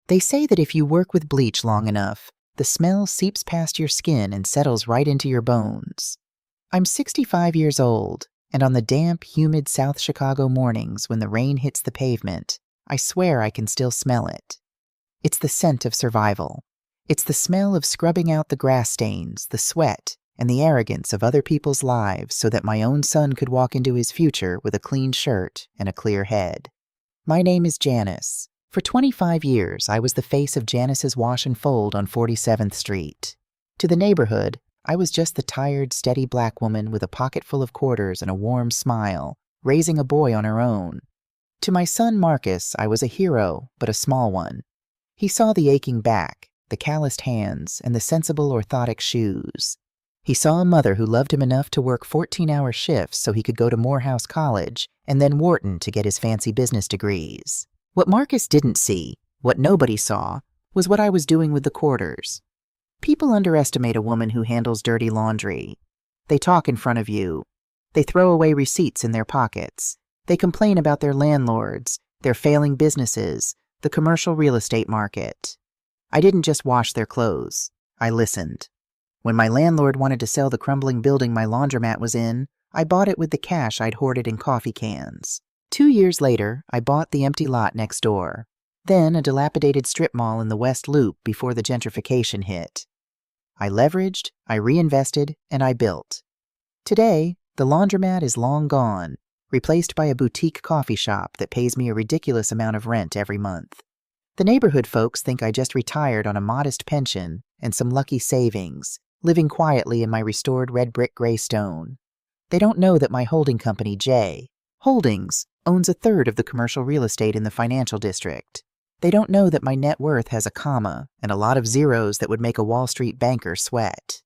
They say that if you work with bleach long enough, the smell seeps past your skin and settles right into your bones. I'm 65 years old, and on the damp, humid South Chicago mornings when the rain hits the pavement, I swear I can still smell it. It's the scent of survival. It's the smell of scrubbing out the grass stains, the sweat, and the arrogance of other people's lives so that my own son could walk into his future with a clean shirt and a clear head. My name is Janice. For 25 years, I was the face of Janice's Wash and Fold on 47th Street. To the neighborhood, I was just the tired, steady black woman with a pocket full of quarters and a warm smile, raising a boy on her own. To my son Marcus, I was a hero, but a small one. He saw the aching back, the calloused hands, and the sensible orthotic shoes. He saw a mother who loved him enough to work 14-hour shifts so he could go to Morehouse College and then Wharton to get his fancy business degrees. What Marcus didn't see, what nobody saw, was what I was doing with the quarters. People underestimate a woman who handles dirty laundry. They talk in front of you. They throw away receipts in their pockets. They complain about their landlords, their failing businesses, the commercial real estate market. I didn't just wash their clothes. I listened. When my landlord wanted to sell the crumbling building my laundromat was in, I bought it with the cash I'd hoarded in coffee cans. 2 years later, I bought the empty lot next door. Then a dilapidated strip mall in the West Loop before the gentrification hit. I leveraged, I reinvested, and I built. Today, the laundromat is long gone, replaced by a boutique coffee shop that pays me a ridiculous amount of rent every month. The neighborhood folks think I just retired on a modest pension and some lucky savings, living quietly in my restored red brick gray stone. They don't know that my holding company, J. Holdings, owns a third of the commercial real estate in the financial district. They don't know that my net worth has a comma and a lot of zeros that would make a Wall Street banker sweat.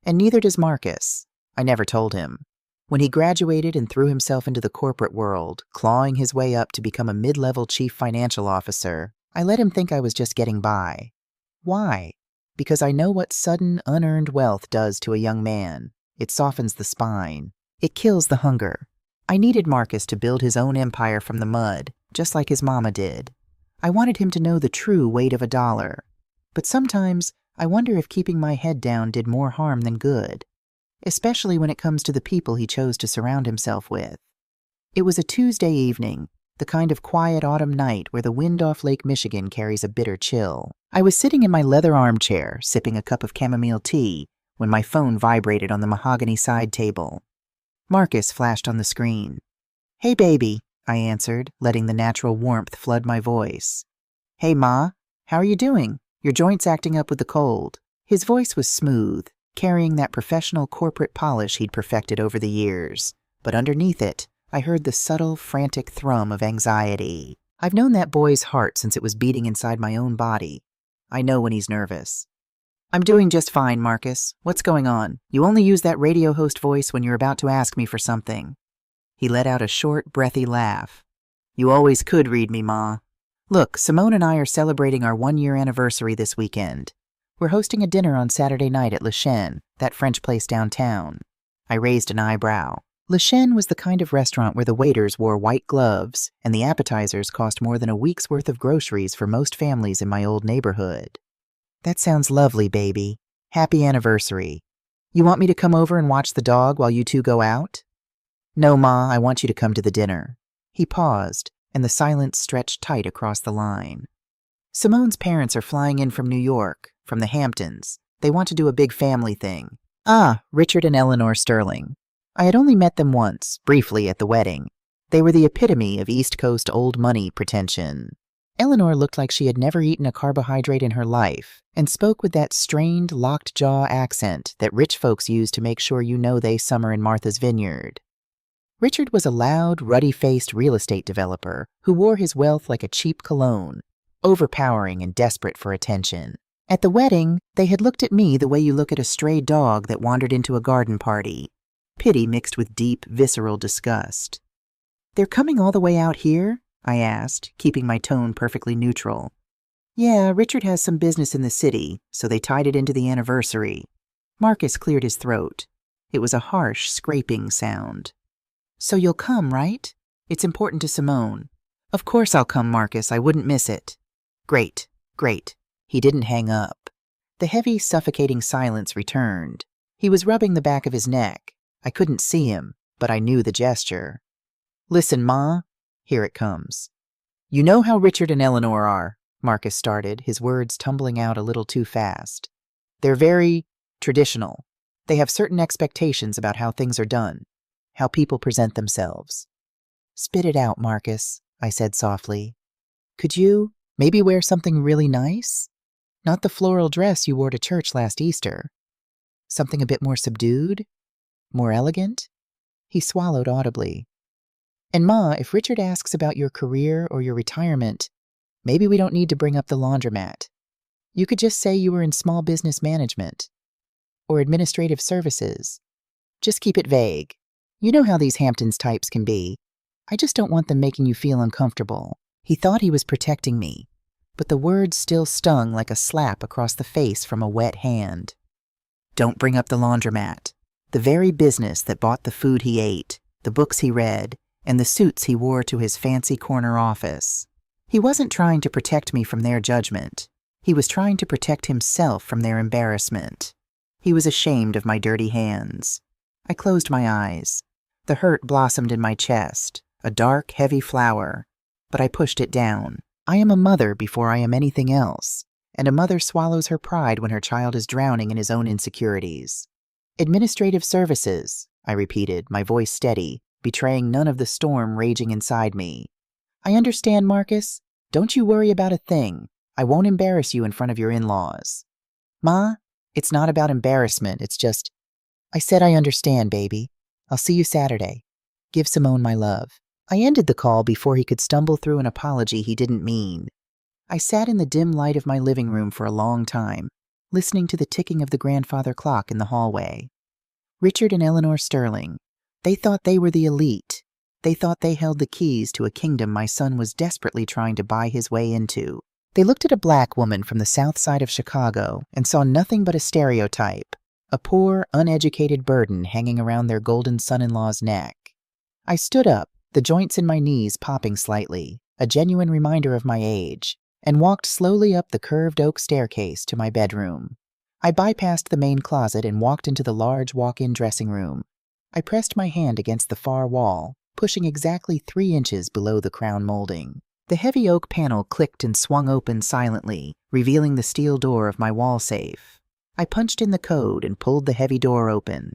And neither does Marcus. I never told him. When he graduated and threw himself into the corporate world, clawing his way up to become a mid-level chief financial officer, I let him think I was just getting by. Why? Because I know what sudden, unearned wealth does to a young man. It softens the spine. It kills the hunger. I needed Marcus to build his own empire from the mud, just like his mama did. I wanted him to know the true weight of a dollar. But sometimes, I wonder if keeping my head down did more harm than good, especially when it comes to the people he chose to surround himself with. It was a Tuesday evening, the kind of quiet autumn night where the wind off Lake Michigan carries a bitter chill. I was sitting in my leather armchair, sipping a cup of chamomile tea, when my phone vibrated on the mahogany side table. Marcus flashed on the screen. "Hey, baby," I answered, letting the natural warmth flood my voice. "Hey, Ma, how are you doing? Your joint's acting up with the cold." His voice was smooth, carrying that professional corporate polish he'd perfected over the years. But underneath it, I heard the subtle, frantic thrum of anxiety. I've known that boy's heart since it was beating inside my own body. I know when he's nervous. "I'm doing just fine, Marcus. What's going on? You only use that radio host voice when you're about to ask me for something." He let out a short, breathy laugh. "You always could read me, Ma. Look, Simone and I are celebrating our 1-year anniversary this weekend. We're hosting a dinner on Saturday night at Le Chien, that French place downtown." I raised an eyebrow. Le Chien was the kind of restaurant where the waiters wore white gloves and the appetizers cost more than a week's worth of groceries for most families in my old neighborhood. "That sounds lovely, baby. Happy anniversary. You want me to come over and watch the dog while you two go out?" "No, Ma, I want you to come to the dinner." He paused, and the silence stretched tight across the line. "Simone's parents are flying in from New York, from the Hamptons. They want to do a big family thing." Richard and Eleanor Sterling. I had only met them once, briefly, at the wedding. They were the epitome of East Coast old money pretension. Eleanor looked like she had never eaten a carbohydrate in her life and spoke with that strained, locked-jaw accent that rich folks use to make sure you know they summer in Martha's Vineyard. Richard was a loud, ruddy-faced real estate developer who wore his wealth like a cheap cologne, overpowering and desperate for attention. At the wedding, they had looked at me the way you look at a stray dog that wandered into a garden party, pity mixed with deep, visceral disgust. "They're coming all the way out here?" I asked, keeping my tone perfectly neutral. "Yeah, Richard has some business in the city, so they tied it into the anniversary." Marcus cleared his throat. It was a harsh, scraping sound. "So you'll come, right? It's important to Simone." "Of course I'll come, Marcus. I wouldn't miss it." "Great. Great. He didn't hang up. The heavy, suffocating silence returned. He was rubbing the back of his neck. I couldn't see him, but I knew the gesture. Listen, Ma. Here it comes. You know how Richard and Eleanor are, Marcus started, his words tumbling out a little too fast. They're very traditional. They have certain expectations about how things are done, how people present themselves. Spit it out, Marcus, I said softly. Could you maybe wear something really nice? Not the floral dress you wore to church last Easter. Something a bit more subdued? More elegant? He swallowed audibly. And Ma, if Richard asks about your career or your retirement, maybe we don't need to bring up the laundromat. You could just say you were in small business management or administrative services. Just keep it vague. You know how these Hamptons types can be. I just don't want them making you feel uncomfortable. He thought he was protecting me, but the words still stung like a slap across the face from a wet hand. Don't bring up the laundromat. The very business that bought the food he ate, the books he read, and the suits he wore to his fancy corner office. He wasn't trying to protect me from their judgment. He was trying to protect himself from their embarrassment. He was ashamed of my dirty hands. I closed my eyes. The hurt blossomed in my chest, a dark, heavy flower, but I pushed it down. I am a mother before I am anything else, and a mother swallows her pride when her child is drowning in his own insecurities. Administrative services, I repeated, my voice steady, betraying none of the storm raging inside me. I understand, Marcus. Don't you worry about a thing. I won't embarrass you in front of your in-laws. Ma, it's not about embarrassment, it's just... I said I understand, baby. I'll see you Saturday. Give Simone my love. I ended the call before he could stumble through an apology he didn't mean. I sat in the dim light of my living room for a long time, listening to the ticking of the grandfather clock in the hallway. Richard and Eleanor Sterling. They thought they were the elite. They thought they held the keys to a kingdom my son was desperately trying to buy his way into. They looked at a black woman from the south side of Chicago and saw nothing but a stereotype, a poor, uneducated burden hanging around their golden son-in-law's neck. I stood up, the joints in my knees popping slightly, a genuine reminder of my age, and walked slowly up the curved oak staircase to my bedroom. I bypassed the main closet and walked into the large walk-in dressing room. I pressed my hand against the far wall, pushing exactly 3 inches below the crown molding. The heavy oak panel clicked and swung open silently, revealing the steel door of my wall safe. I punched in the code and pulled the heavy door open.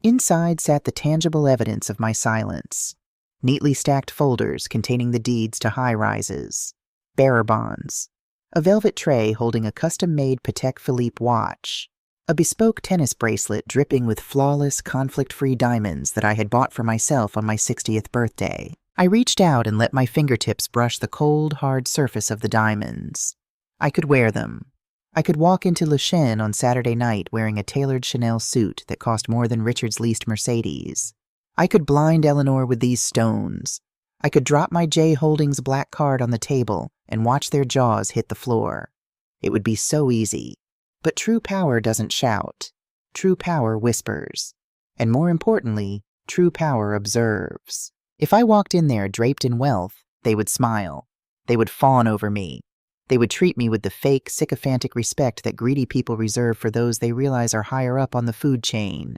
Inside sat the tangible evidence of my silence. Neatly stacked folders containing the deeds to high-rises, bearer bonds, a velvet tray holding a custom-made Patek Philippe watch, a bespoke tennis bracelet dripping with flawless, conflict-free diamonds that I had bought for myself on my 60th birthday. I reached out and let my fingertips brush the cold, hard surface of the diamonds. I could wear them. I could walk into Le Chien on Saturday night wearing a tailored Chanel suit that cost more than Richard's leased Mercedes. I could blind Eleanor with these stones. I could drop my J. Holdings black card on the table and watch their jaws hit the floor. It would be so easy. But true power doesn't shout. True power whispers. And more importantly, true power observes. If I walked in there draped in wealth, they would smile. They would fawn over me. They would treat me with the fake, sycophantic respect that greedy people reserve for those they realize are higher up on the food chain.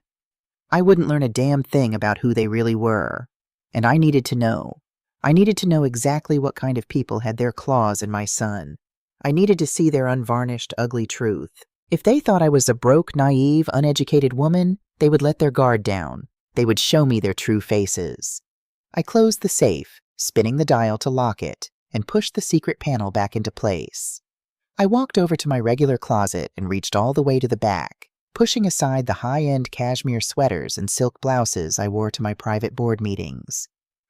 I wouldn't learn a damn thing about who they really were. And I needed to know. I needed to know exactly what kind of people had their claws in my son. I needed to see their unvarnished, ugly truth. If they thought I was a broke, naive, uneducated woman, they would let their guard down. They would show me their true faces. I closed the safe, spinning the dial to lock it, and pushed the secret panel back into place. I walked over to my regular closet and reached all the way to the back, pushing aside the high-end cashmere sweaters and silk blouses I wore to my private board meetings.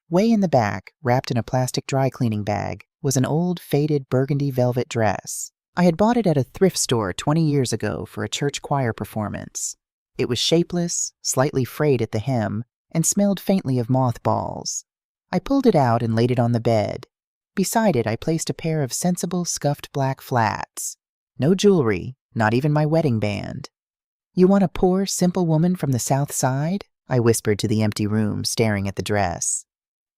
Way in the back, wrapped in a plastic dry cleaning bag, was an old, faded burgundy velvet dress. I had bought it at a thrift store 20 years ago for a church choir performance. It was shapeless, slightly frayed at the hem, and smelled faintly of mothballs. I pulled it out and laid it on the bed. Beside it, I placed a pair of sensible, scuffed black flats. No jewelry, not even my wedding band. You want a poor, simple woman from the South Side? I whispered to the empty room, staring at the dress.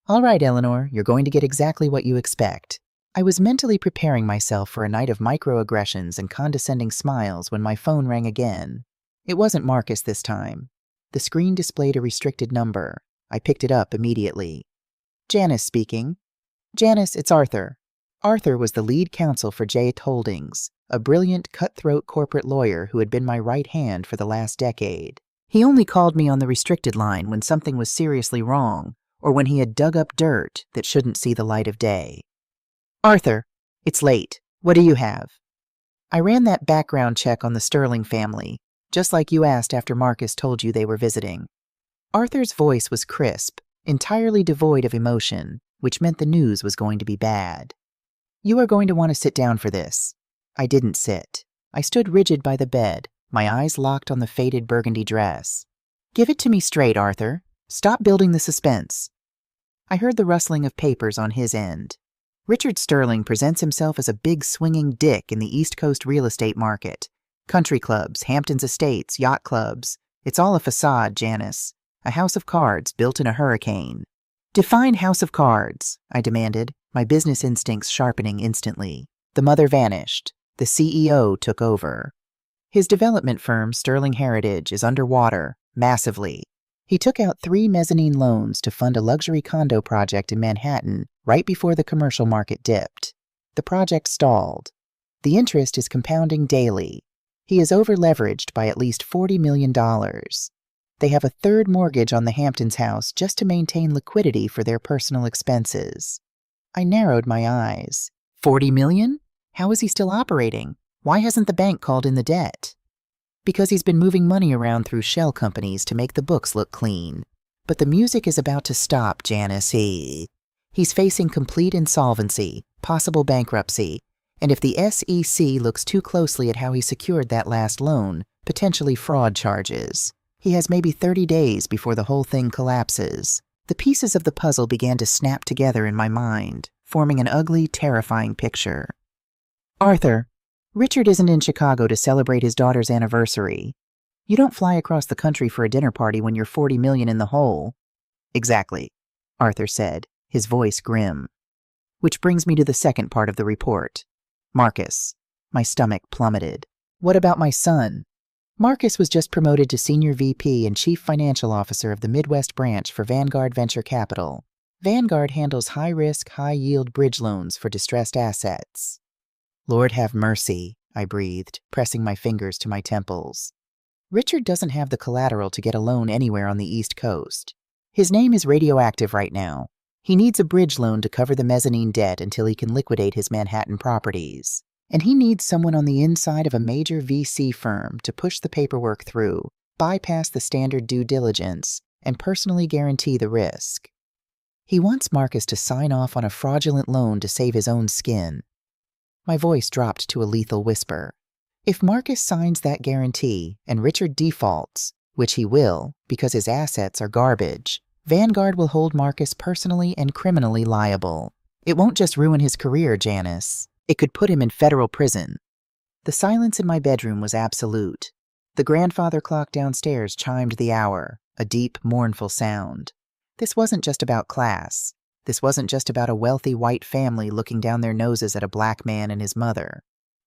All right, Eleanor, you're going to get exactly what you expect. I was mentally preparing myself for a night of microaggressions and condescending smiles when my phone rang again. It wasn't Marcus this time. The screen displayed a restricted number. I picked it up immediately. Janice speaking. Janice, it's Arthur. Arthur was the lead counsel for Jade Holdings, a brilliant, cutthroat corporate lawyer who had been my right hand for the last decade. He only called me on the restricted line when something was seriously wrong, or when he had dug up dirt that shouldn't see the light of day. Arthur, it's late. What do you have? I ran that background check on the Sterling family, just like you asked after Marcus told you they were visiting. Arthur's voice was crisp, entirely devoid of emotion, which meant the news was going to be bad. You are going to want to sit down for this. I didn't sit. I stood rigid by the bed, my eyes locked on the faded burgundy dress. Give it to me straight, Arthur. Stop building the suspense. I heard the rustling of papers on his end. Richard Sterling presents himself as a big swinging dick in the East Coast real estate market. Country clubs, Hamptons Estates, yacht clubs. It's all a facade, Janice. A house of cards built in a hurricane. Define house of cards, I demanded, my business instincts sharpening instantly. The mother vanished. The CEO took over. His development firm, Sterling Heritage, is underwater, massively. He took out 3 mezzanine loans to fund a luxury condo project in Manhattan right before the commercial market dipped. The project stalled. The interest is compounding daily. He is over-leveraged by at least $40 million. They have a 3rd mortgage on the Hamptons house just to maintain liquidity for their personal expenses. I narrowed my eyes. 40 million? How is he still operating? Why hasn't the bank called in the debt? Because he's been moving money around through shell companies to make the books look clean. But the music is about to stop, Janice. He's facing complete insolvency, possible bankruptcy, and if the SEC looks too closely at how he secured that last loan, potentially fraud charges. He has maybe 30 days before the whole thing collapses. The pieces of the puzzle began to snap together in my mind, forming an ugly, terrifying picture. Arthur, Richard isn't in Chicago to celebrate his daughter's anniversary. You don't fly across the country for a dinner party when you're 40 million in the hole. Exactly, Arthur said, his voice grim. Which brings me to the second part of the report. Marcus. My stomach plummeted. What about my son? Marcus was just promoted to Senior VP and Chief Financial Officer of the Midwest branch for Vanguard Venture Capital. Vanguard handles high-risk, high-yield bridge loans for distressed assets. Lord have mercy, I breathed, pressing my fingers to my temples. Richard doesn't have the collateral to get a loan anywhere on the East Coast. His name is radioactive right now. He needs a bridge loan to cover the mezzanine debt until he can liquidate his Manhattan properties. And he needs someone on the inside of a major VC firm to push the paperwork through, bypass the standard due diligence, and personally guarantee the risk. He wants Marcus to sign off on a fraudulent loan to save his own skin. My voice dropped to a lethal whisper. If Marcus signs that guarantee and Richard defaults, which he will because his assets are garbage, Vanguard will hold Marcus personally and criminally liable. It won't just ruin his career, Janice. It could put him in federal prison. The silence in my bedroom was absolute. The grandfather clock downstairs chimed the hour, a deep, mournful sound. This wasn't just about class. This wasn't just about a wealthy white family looking down their noses at a black man and his mother.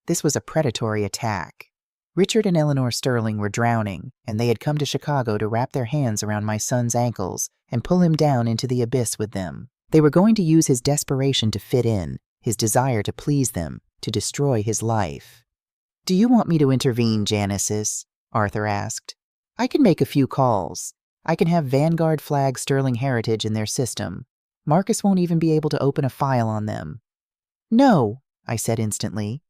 This was a predatory attack. Richard and Eleanor Sterling were drowning, and they had come to Chicago to wrap their hands around my son's ankles and pull him down into the abyss with them. They were going to use his desperation to fit in, his desire to please them, to destroy his life. Do you want me to intervene, Janice? Arthur asked. I can make a few calls. I can have Vanguard flag Sterling Heritage in their system. Marcus won't even be able to open a file on them. No, I said instantly.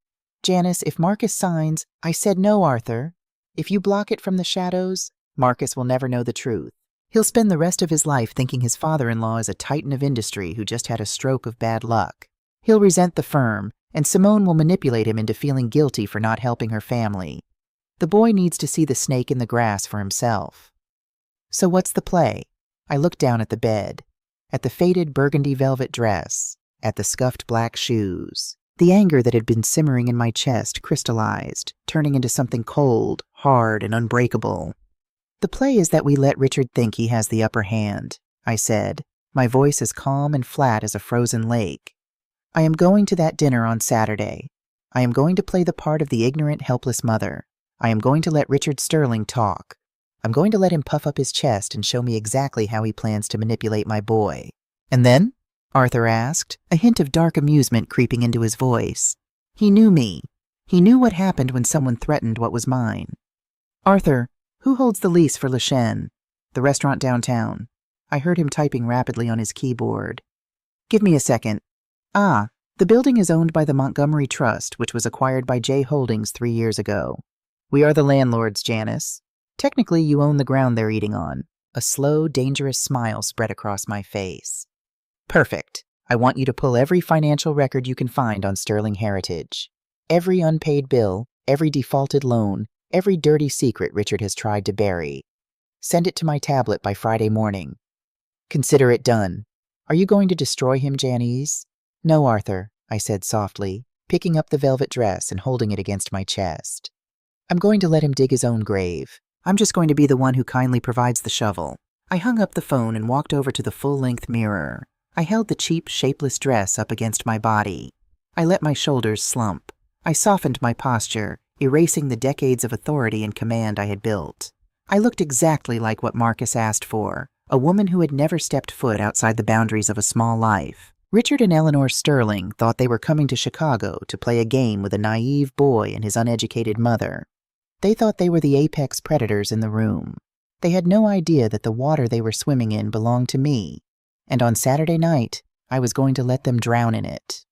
Janice, if Marcus signs, I said no, Arthur. If you block it from the shadows, Marcus will never know the truth. He'll spend the rest of his life thinking his father-in-law is a titan of industry who just had a stroke of bad luck. He'll resent the firm, and Simone will manipulate him into feeling guilty for not helping her family. The boy needs to see the snake in the grass for himself. So what's the play? I looked down at the bed, at the faded burgundy velvet dress, at the scuffed black shoes. The anger that had been simmering in my chest crystallized, turning into something cold, hard, and unbreakable. The play is that we let Richard think he has the upper hand, I said, my voice as calm and flat as a frozen lake. I am going to that dinner on Saturday. I am going to play the part of the ignorant, helpless mother. I am going to let Richard Sterling talk. I'm going to let him puff up his chest and show me exactly how he plans to manipulate my boy. And then? Arthur asked, a hint of dark amusement creeping into his voice. He knew me. He knew what happened when someone threatened what was mine. Arthur, who holds the lease for Le Chêne, the restaurant downtown? I heard him typing rapidly on his keyboard. Give me a second. Ah, the building is owned by the Montgomery Trust, which was acquired by J Holdings 3 years ago. We are the landlords, Janice. Technically, you own the ground they're eating on. A slow, dangerous smile spread across my face. Perfect. I want you to pull every financial record you can find on Sterling Heritage. Every unpaid bill, every defaulted loan, every dirty secret Richard has tried to bury. Send it to my tablet by Friday morning. Consider it done. Are you going to destroy him, Janice? No, Arthur, I said softly, picking up the velvet dress and holding it against my chest. I'm going to let him dig his own grave. I'm just going to be the one who kindly provides the shovel. I hung up the phone and walked over to the full-length mirror. I held the cheap, shapeless dress up against my body. I let my shoulders slump. I softened my posture, erasing the decades of authority and command I had built. I looked exactly like what Marcus asked for, a woman who had never stepped foot outside the boundaries of a small life. Richard and Eleanor Sterling thought they were coming to Chicago to play a game with a naive boy and his uneducated mother. They thought they were the apex predators in the room. They had no idea that the water they were swimming in belonged to me, and on Saturday night, I was going to let them drown in it.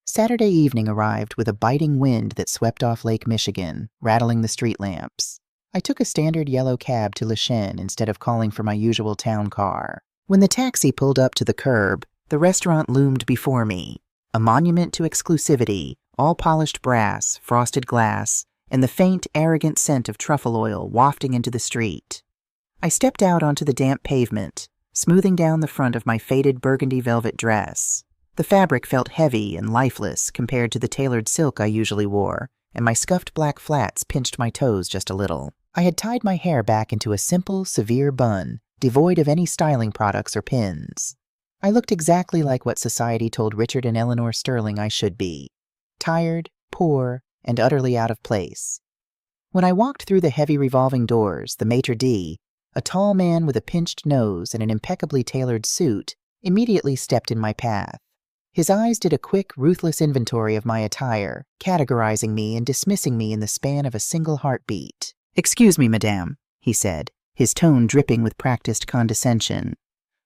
Saturday evening arrived with a biting wind that swept off Lake Michigan, rattling the street lamps. I took a standard yellow cab to Le Chêne instead of calling for my usual town car. When the taxi pulled up to the curb, the restaurant loomed before me, a monument to exclusivity, all polished brass, frosted glass, and the faint, arrogant scent of truffle oil wafting into the street. I stepped out onto the damp pavement, smoothing down the front of my faded burgundy velvet dress. The fabric felt heavy and lifeless compared to the tailored silk I usually wore, and my scuffed black flats pinched my toes just a little. I had tied my hair back into a simple, severe bun, devoid of any styling products or pins. I looked exactly like what society told Richard and Eleanor Sterling I should be. Tired, poor, and utterly out of place. When I walked through the heavy revolving doors, the maitre d', a tall man with a pinched nose and an impeccably tailored suit, immediately stepped in my path. His eyes did a quick, ruthless inventory of my attire, categorizing me and dismissing me in the span of a single heartbeat. "Excuse me, madame," he said, his tone dripping with practiced condescension.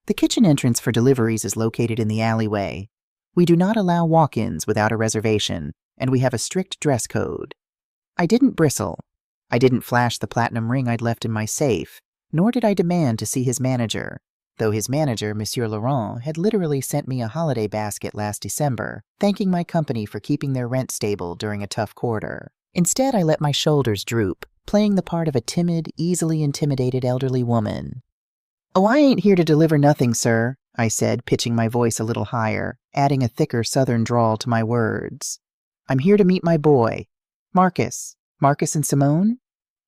"The kitchen entrance for deliveries is located in the alleyway. We do not allow walk-ins without a reservation, and we have a strict dress code." I didn't bristle. I didn't flash the platinum ring I'd left in my safe, nor did I demand to see his manager, though his manager, Monsieur Laurent, had literally sent me a holiday basket last December, thanking my company for keeping their rent stable during a tough quarter. Instead, I let my shoulders droop, playing the part of a timid, easily intimidated elderly woman. "Oh, I ain't here to deliver nothing, sir," I said, pitching my voice a little higher, adding a thicker southern drawl to my words. "I'm here to meet my boy. Marcus and Simone?"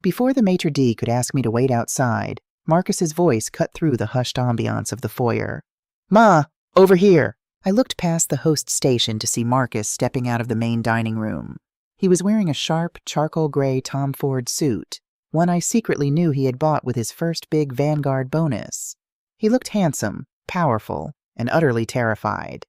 Before the maitre d' could ask me to wait outside, Marcus's voice cut through the hushed ambiance of the foyer. "Ma, over here!" I looked past the host station to see Marcus stepping out of the main dining room. He was wearing a sharp, charcoal gray Tom Ford suit, one I secretly knew he had bought with his first big Vanguard bonus. He looked handsome, powerful, and utterly terrified.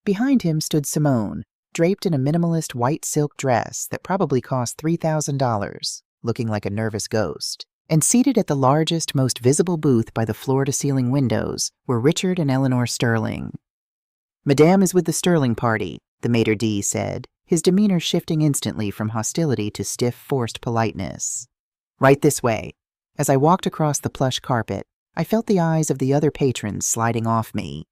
Behind him stood Simone, draped in a minimalist white silk dress that probably cost $3,000, looking like a nervous ghost. And seated at the largest, most visible booth by the floor-to-ceiling windows were Richard and Eleanor Sterling. "Madame is with the Sterling party," the maitre d' said, his demeanor shifting instantly from hostility to stiff, forced politeness. "Right this way." As I walked across the plush carpet, I felt the eyes of the other patrons sliding off me.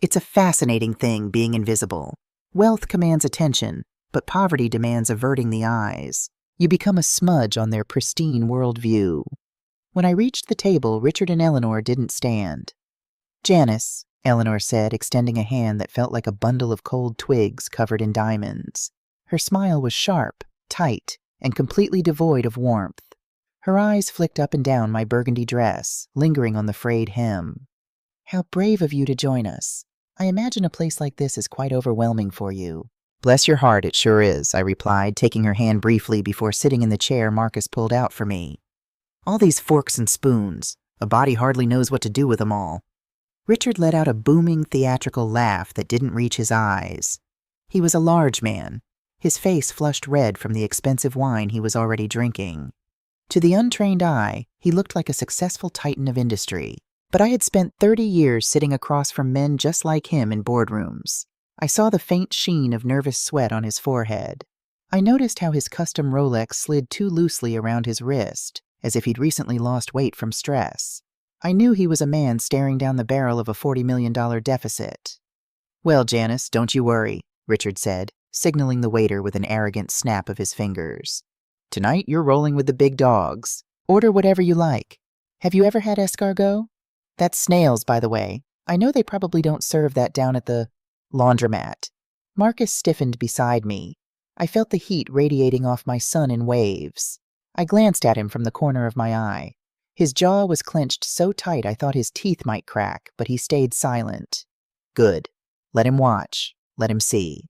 It's a fascinating thing being invisible. Wealth commands attention, but poverty demands averting the eyes. You become a smudge on their pristine worldview. When I reached the table, Richard and Eleanor didn't stand. "Janice," Eleanor said, extending a hand that felt like a bundle of cold twigs covered in diamonds. Her smile was sharp, tight, and completely devoid of warmth. Her eyes flicked up and down my burgundy dress, lingering on the frayed hem. "How brave of you to join us. I imagine a place like this is quite overwhelming for you. Bless your heart, it sure is, I replied, taking her hand briefly before sitting in the chair Marcus pulled out for me. All these forks and spoons. A body hardly knows what to do with them all. Richard let out a booming theatrical laugh that didn't reach his eyes. He was a large man, his face flushed red from the expensive wine he was already drinking. To the untrained eye, he looked like a successful titan of industry. But I had spent 30 years sitting across from men just like him in boardrooms. I saw the faint sheen of nervous sweat on his forehead. I noticed how his custom Rolex slid too loosely around his wrist, as if he'd recently lost weight from stress. I knew he was a man staring down the barrel of a $40 million deficit. Well, Janice, don't you worry, Richard said, signaling the waiter with an arrogant snap of his fingers. Tonight you're rolling with the big dogs. Order whatever you like. Have you ever had escargot? That's snails, by the way. I know they probably don't serve that down at the laundromat. Marcus stiffened beside me. I felt the heat radiating off my son in waves. I glanced at him from the corner of my eye. His jaw was clenched so tight I thought his teeth might crack, but he stayed silent. Good. Let him watch. Let him see.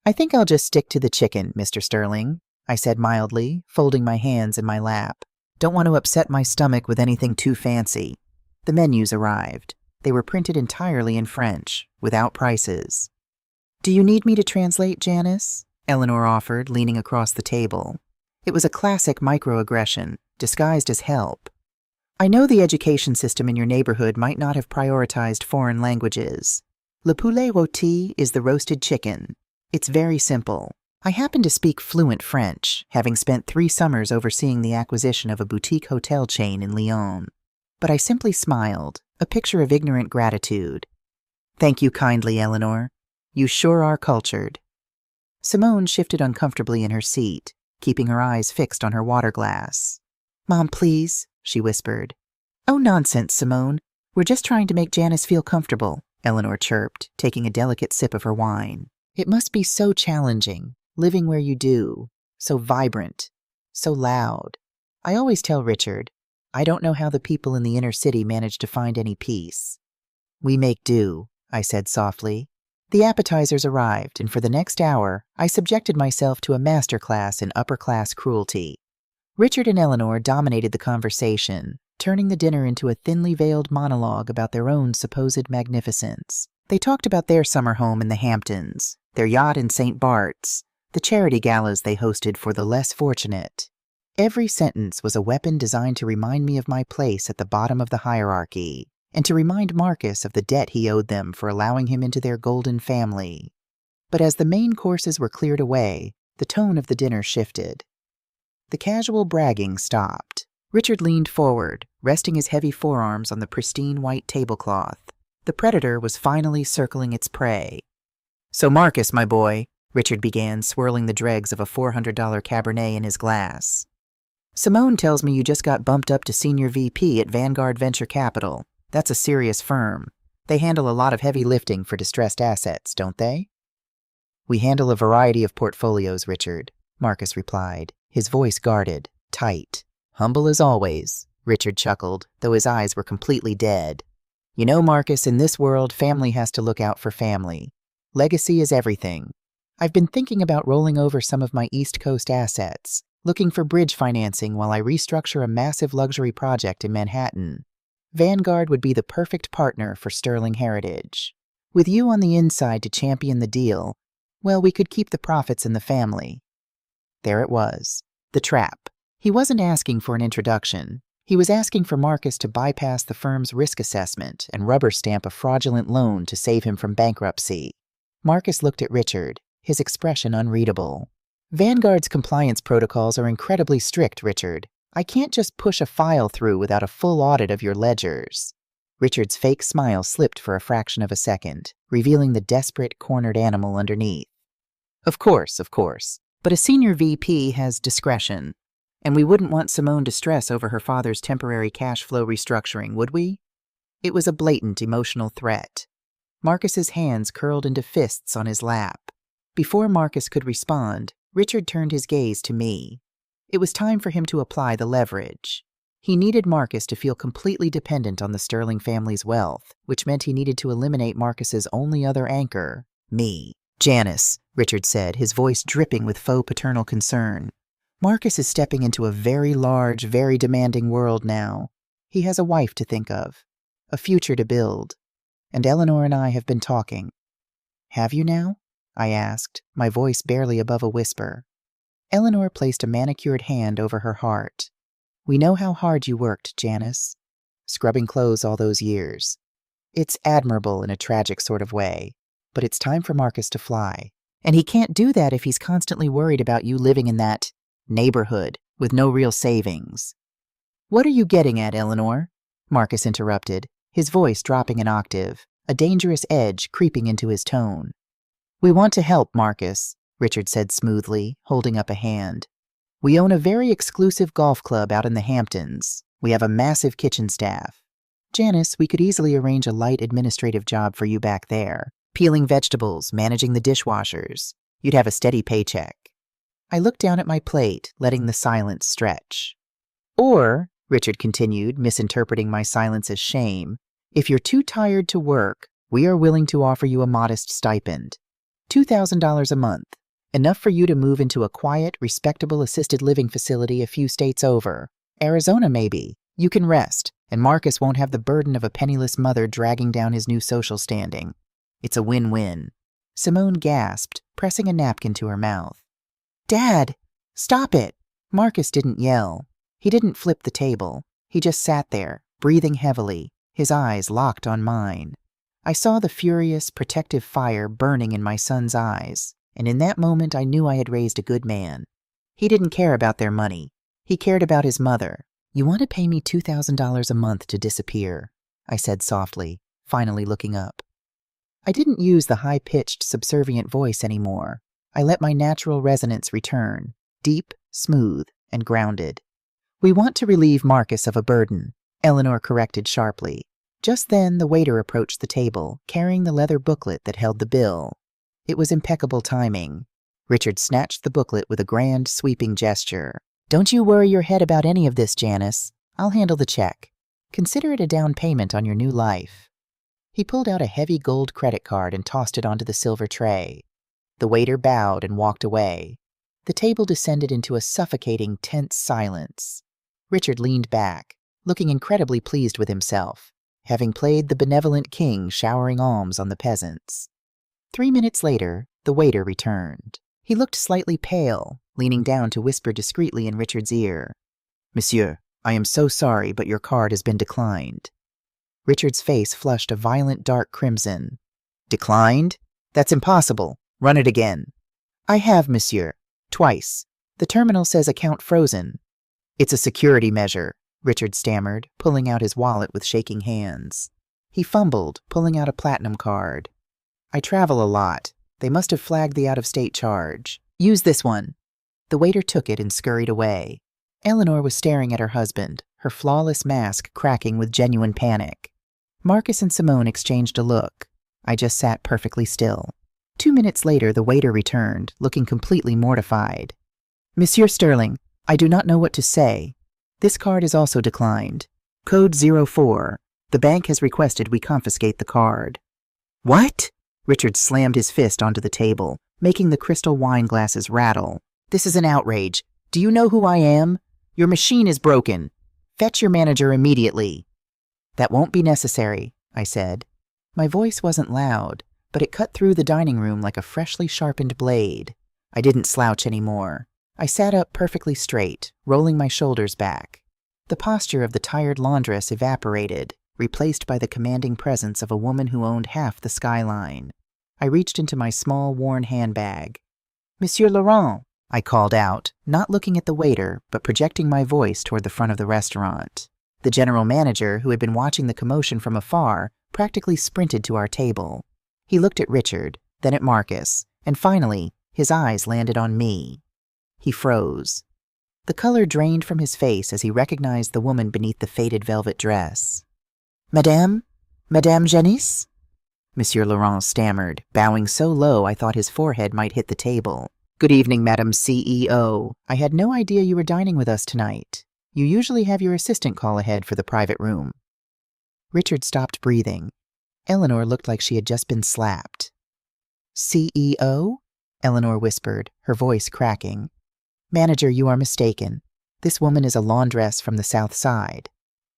I think I'll just stick to the chicken, Mr. Sterling, I said mildly, folding my hands in my lap. Don't want to upset my stomach with anything too fancy. The menus arrived. They were printed entirely in French, without prices. Do you need me to translate, Janice? Eleanor offered, leaning across the table. It was a classic microaggression, disguised as help. I know the education system in your neighborhood might not have prioritized foreign languages. Le poulet rôti is the roasted chicken. It's very simple. I happen to speak fluent French, having spent 3 summers overseeing the acquisition of a boutique hotel chain in Lyon. But I simply smiled, a picture of ignorant gratitude. Thank you kindly, Eleanor. You sure are cultured. Simone shifted uncomfortably in her seat, keeping her eyes fixed on her water glass. Mom, please, she whispered. Oh, nonsense, Simone. We're just trying to make Janice feel comfortable, Eleanor chirped, taking a delicate sip of her wine. It must be so challenging, living where you do, so vibrant, so loud. I always tell Richard, I don't know how the people in the inner city manage to find any peace. We make do, I said softly. The appetizers arrived, and for the next hour, I subjected myself to a masterclass in upper-class cruelty. Richard and Eleanor dominated the conversation, turning the dinner into a thinly veiled monologue about their own supposed magnificence. They talked about their summer home in the Hamptons, their yacht in St. Bart's, the charity galas they hosted for the less fortunate. Every sentence was a weapon designed to remind me of my place at the bottom of the hierarchy, and to remind Marcus of the debt he owed them for allowing him into their golden family. But as the main courses were cleared away, the tone of the dinner shifted. The casual bragging stopped. Richard leaned forward, resting his heavy forearms on the pristine white tablecloth. The predator was finally circling its prey. So Marcus, my boy, Richard began, swirling the dregs of a $400 Cabernet in his glass. Simone tells me you just got bumped up to senior VP at Vanguard Venture Capital. That's a serious firm. They handle a lot of heavy lifting for distressed assets, don't they? We handle a variety of portfolios, Richard, Marcus replied, his voice guarded, tight. Humble as always, Richard chuckled, though his eyes were completely dead. You know, Marcus, in this world, family has to look out for family. Legacy is everything. I've been thinking about rolling over some of my East Coast assets, looking for bridge financing while I restructure a massive luxury project in Manhattan. Vanguard would be the perfect partner for Sterling Heritage. With you on the inside to champion the deal, well, we could keep the profits in the family. There it was, the trap. He wasn't asking for an introduction. He was asking for Marcus to bypass the firm's risk assessment and rubber stamp a fraudulent loan to save him from bankruptcy. Marcus looked at Richard, his expression unreadable. Vanguard's compliance protocols are incredibly strict, Richard. I can't just push a file through without a full audit of your ledgers. Richard's fake smile slipped for a fraction of a second, revealing the desperate, cornered animal underneath. Of course. But a senior VP has discretion. And we wouldn't want Simone to stress over her father's temporary cash flow restructuring, would we? It was a blatant emotional threat. Marcus's hands curled into fists on his lap. Before Marcus could respond, Richard turned his gaze to me. It was time for him to apply the leverage. He needed Marcus to feel completely dependent on the Sterling family's wealth, which meant he needed to eliminate Marcus's only other anchor, me. Janice, Richard said, his voice dripping with faux paternal concern. Marcus is stepping into a very large, very demanding world now. He has a wife to think of, a future to build, and Eleanor and I have been talking. Have you now? I asked, my voice barely above a whisper. Eleanor placed a manicured hand over her heart. We know how hard you worked, Janice, scrubbing clothes all those years. It's admirable in a tragic sort of way, but it's time for Marcus to fly. And he can't do that if he's constantly worried about you living in that neighborhood with no real savings. What are you getting at, Eleanor? Marcus interrupted, his voice dropping an octave, a dangerous edge creeping into his tone. We want to help, Marcus, Richard said smoothly, holding up a hand. We own a very exclusive golf club out in the Hamptons. We have a massive kitchen staff. Janice, we could easily arrange a light administrative job for you back there, peeling vegetables, managing the dishwashers. You'd have a steady paycheck. I looked down at my plate, letting the silence stretch. Or, Richard continued, misinterpreting my silence as shame, if you're too tired to work, we are willing to offer you a modest stipend. $2,000 a month. Enough for you to move into a quiet, respectable assisted living facility a few states over. Arizona, maybe. You can rest, and Marcus won't have the burden of a penniless mother dragging down his new social standing. It's a win-win. Simone gasped, pressing a napkin to her mouth. Dad, stop it! Marcus didn't yell. He didn't flip the table. He just sat there, breathing heavily, his eyes locked on mine. I saw the furious, protective fire burning in my son's eyes, and in that moment I knew I had raised a good man. He didn't care about their money. He cared about his mother. You want to pay me $2,000 a month to disappear, I said softly, finally looking up. I didn't use the high-pitched, subservient voice anymore. I let my natural resonance return, deep, smooth, and grounded. We want to relieve Marcus of a burden, Eleanor corrected sharply. Just then, the waiter approached the table, carrying the leather booklet that held the bill. It was impeccable timing. Richard snatched the booklet with a grand, sweeping gesture. Don't you worry your head about any of this, Janice. I'll handle the check. Consider it a down payment on your new life. He pulled out a heavy gold credit card and tossed it onto the silver tray. The waiter bowed and walked away. The table descended into a suffocating, tense silence. Richard leaned back, looking incredibly pleased with himself, having played the benevolent king showering alms on the peasants. 3 minutes later, the waiter returned. He looked slightly pale, leaning down to whisper discreetly in Richard's ear. Monsieur, I am so sorry, but your card has been declined. Richard's face flushed a violent dark crimson. Declined? That's impossible. Run it again. I have, monsieur. Twice. The terminal says account frozen. It's a security measure, Richard stammered, pulling out his wallet with shaking hands. He fumbled, pulling out a platinum card. I travel a lot. They must have flagged the out-of-state charge. Use this one. The waiter took it and scurried away. Eleanor was staring at her husband, her flawless mask cracking with genuine panic. Marcus and Simone exchanged a look. I just sat perfectly still. 2 minutes later, the waiter returned, looking completely mortified. Monsieur Sterling, I do not know what to say. This card is also declined. Code 04. The bank has requested we confiscate the card. What? Richard slammed his fist onto the table, making the crystal wine glasses rattle. This is an outrage. Do you know who I am? Your machine is broken. Fetch your manager immediately. That won't be necessary, I said. My voice wasn't loud, but it cut through the dining room like a freshly sharpened blade. I didn't slouch anymore. I sat up perfectly straight, rolling my shoulders back. The posture of the tired laundress evaporated, replaced by the commanding presence of a woman who owned half the skyline. I reached into my small, worn handbag. Monsieur Laurent, I called out, not looking at the waiter, but projecting my voice toward the front of the restaurant. The general manager, who had been watching the commotion from afar, practically sprinted to our table. He looked at Richard, then at Marcus, and finally, his eyes landed on me. He froze. The color drained from his face as he recognized the woman beneath the faded velvet dress. Madame? Madame Janice? Monsieur Laurent stammered, bowing so low I thought his forehead might hit the table. Good evening, Madame CEO. I had no idea you were dining with us tonight. You usually have your assistant call ahead for the private room." Richard stopped breathing. Eleanor looked like she had just been slapped. "CEO?" Eleanor whispered, her voice cracking. "Manager, you are mistaken. This woman is a laundress from the South Side."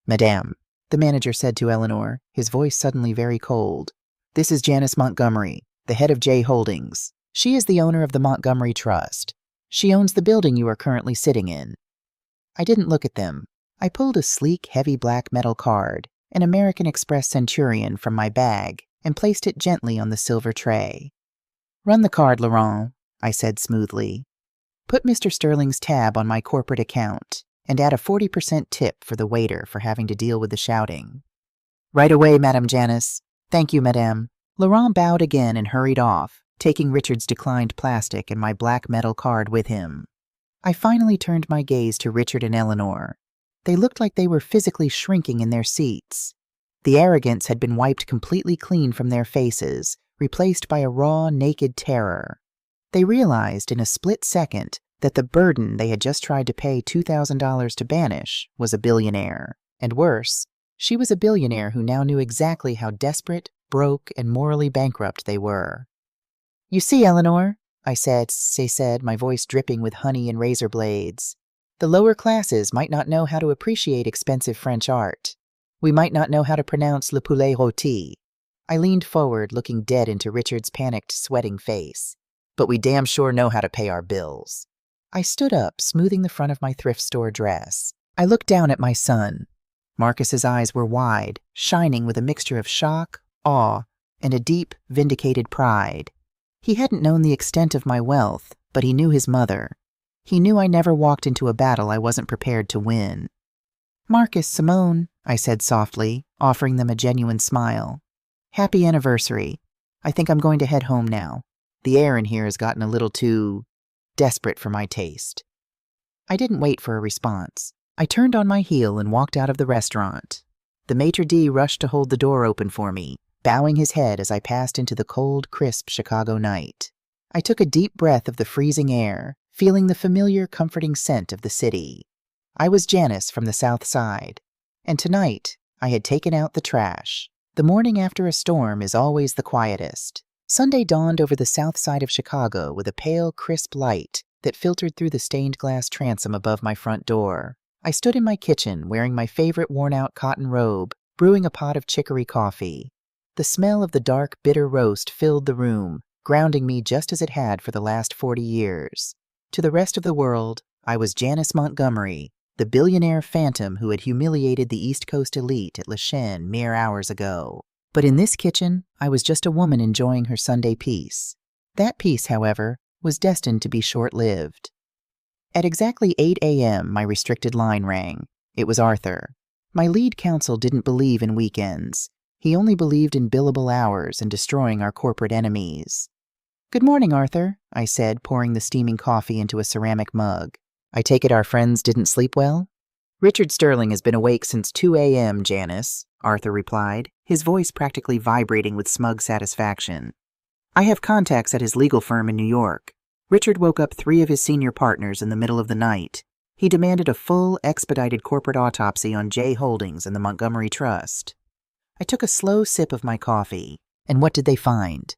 "Madame," the manager said to Eleanor, his voice suddenly very cold. "This is Janice Montgomery, the head of J Holdings. She is the owner of the Montgomery Trust. She owns the building you are currently sitting in." I didn't look at them. I pulled a sleek, heavy black metal card, an American Express Centurion, from my bag and placed it gently on the silver tray. "Run the card, Laurent," I said smoothly. "Put Mr. Sterling's tab on my corporate account and add a 40% tip for the waiter for having to deal with the shouting." "Right away, Madame Janice." "Thank you, Madame." Laurent bowed again and hurried off, taking Richard's declined plastic and my black metal card with him. I finally turned my gaze to Richard and Eleanor. They looked like they were physically shrinking in their seats. The arrogance had been wiped completely clean from their faces, replaced by a raw, naked terror. They realized in a split second that the burden they had just tried to pay $2,000 to banish was a billionaire. And worse, she was a billionaire who now knew exactly how desperate, broke, and morally bankrupt they were. "You see, Eleanor," I said, my voice dripping with honey and razor blades, "the lower classes might not know how to appreciate expensive French art. We might not know how to pronounce le poulet rôti." I leaned forward, looking dead into Richard's panicked, sweating face. "But we damn sure know how to pay our bills." I stood up, smoothing the front of my thrift store dress. I looked down at my son. Marcus's eyes were wide, shining with a mixture of shock, awe, and a deep, vindicated pride. He hadn't known the extent of my wealth, but he knew his mother. He knew I never walked into a battle I wasn't prepared to win. "Marcus, Simone," I said softly, offering them a genuine smile. "Happy anniversary. I think I'm going to head home now. The air in here has gotten a little too desperate for my taste." I didn't wait for a response. I turned on my heel and walked out of the restaurant. The maitre d' rushed to hold the door open for me, bowing his head as I passed into the cold, crisp Chicago night. I took a deep breath of the freezing air, feeling the familiar, comforting scent of the city. I was Janice from the South Side, and tonight I had taken out the trash. The morning after a storm is always the quietest. Sunday dawned over the south side of Chicago with a pale, crisp light that filtered through the stained glass transom above my front door. I stood in my kitchen wearing my favorite worn-out cotton robe, brewing a pot of chicory coffee. The smell of the dark, bitter roast filled the room, grounding me just as it had for the last 40 years. To the rest of the world, I was Janice Montgomery, the billionaire phantom who had humiliated the East Coast elite at Le Chêne mere hours ago. But in this kitchen, I was just a woman enjoying her Sunday peace. That peace, however, was destined to be short-lived. At exactly 8 a.m., my restricted line rang. It was Arthur. My lead counsel didn't believe in weekends. He only believed in billable hours and destroying our corporate enemies. "Good morning, Arthur," I said, pouring the steaming coffee into a ceramic mug. "I take it our friends didn't sleep well?" "Richard Sterling has been awake since 2 a.m., Janice," Arthur replied, his voice practically vibrating with smug satisfaction. "I have contacts at his legal firm in New York. Richard woke up 3 of his senior partners in the middle of the night. He demanded a full, expedited corporate autopsy on J Holdings and the Montgomery Trust." I took a slow sip of my coffee. "And what did they find?"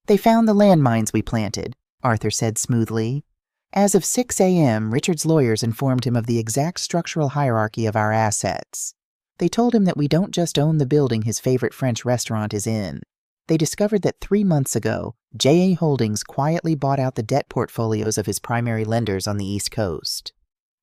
"They found the landmines we planted," Arthur said smoothly. "As of 6 a.m., Richard's lawyers informed him of the exact structural hierarchy of our assets. They told him that we don't just own the building his favorite French restaurant is in. They discovered that 3 months ago, J.A. Holdings quietly bought out the debt portfolios of his primary lenders on the East Coast."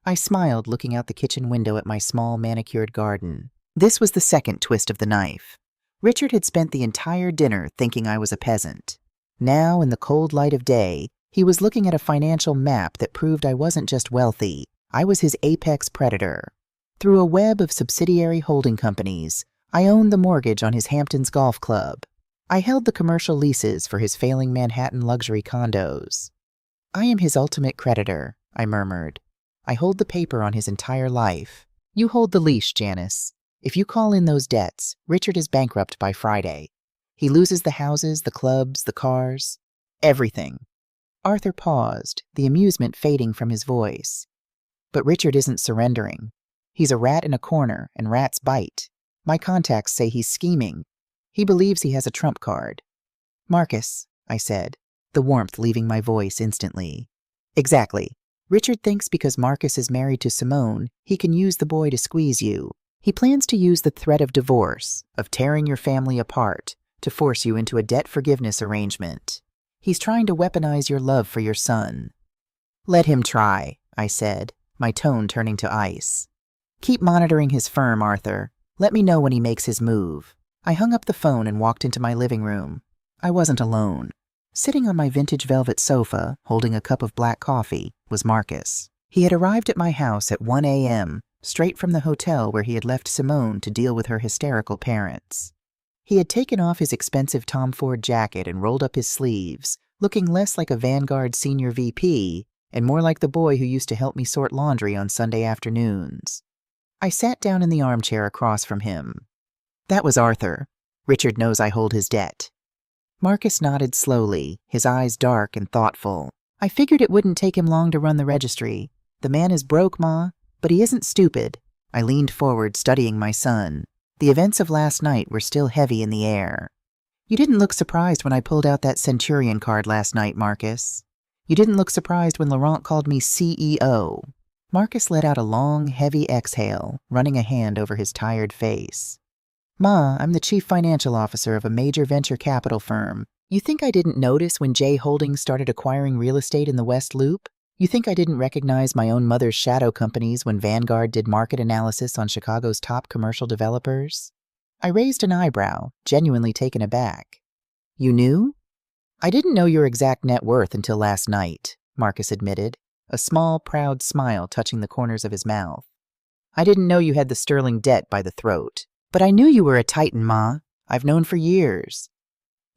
I smiled, looking out the kitchen window at my small, manicured garden. This was the second twist of the knife. Richard had spent the entire dinner thinking I was a peasant. Now, in the cold light of day, he was looking at a financial map that proved I wasn't just wealthy, I was his apex predator. Through a web of subsidiary holding companies, I owned the mortgage on his Hamptons Golf Club. I held the commercial leases for his failing Manhattan luxury condos. "I am his ultimate creditor," I murmured. "I hold the paper on his entire life. You hold the leash, Janice. If you call in those debts, Richard is bankrupt by Friday. He loses the houses, the clubs, the cars, everything." Arthur paused, the amusement fading from his voice. But Richard isn't surrendering. He's a rat in a corner, and rats bite. My contacts say he's scheming. He believes he has a trump card. Marcus, I said, the warmth leaving my voice instantly. Exactly. Richard thinks because Marcus is married to Simone, he can use the boy to squeeze you. He plans to use the threat of divorce, of tearing your family apart, to force you into a debt forgiveness arrangement. He's trying to weaponize your love for your son. Let him try, I said, my tone turning to ice. Keep monitoring his firm, Arthur. Let me know when he makes his move. I hung up the phone and walked into my living room. I wasn't alone. Sitting on my vintage velvet sofa, holding a cup of black coffee, was Marcus. He had arrived at my house at 1 a.m., straight from the hotel where he had left Simone to deal with her hysterical parents. He had taken off his expensive Tom Ford jacket and rolled up his sleeves, looking less like a Vanguard senior VP and more like the boy who used to help me sort laundry on Sunday afternoons. I sat down in the armchair across from him. That was Arthur. Richard knows I hold his debt. Marcus nodded slowly, his eyes dark and thoughtful. I figured it wouldn't take him long to run the registry. The man is broke, Ma, but he isn't stupid. I leaned forward, studying my son. The events of last night were still heavy in the air. You didn't look surprised when I pulled out that Centurion card last night, Marcus. You didn't look surprised when Laurent called me CEO. Marcus let out a long, heavy exhale, running a hand over his tired face. Ma, I'm the chief financial officer of a major venture capital firm. You think I didn't notice when Jay Holdings started acquiring real estate in the West Loop? You think I didn't recognize my own mother's shadow companies when Vanguard did market analysis on Chicago's top commercial developers? I raised an eyebrow, genuinely taken aback. You knew? I didn't know your exact net worth until last night, Marcus admitted, a small, proud smile touching the corners of his mouth. I didn't know you had the sterling debt by the throat. But I knew you were a titan, Ma. I've known for years.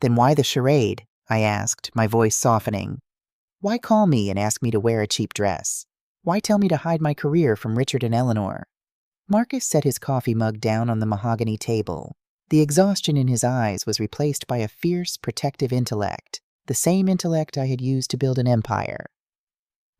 Then why the charade? I asked, my voice softening. Why call me and ask me to wear a cheap dress? Why tell me to hide my career from Richard and Eleanor? Marcus set his coffee mug down on the mahogany table. The exhaustion in his eyes was replaced by a fierce, protective intellect, the same intellect I had used to build an empire.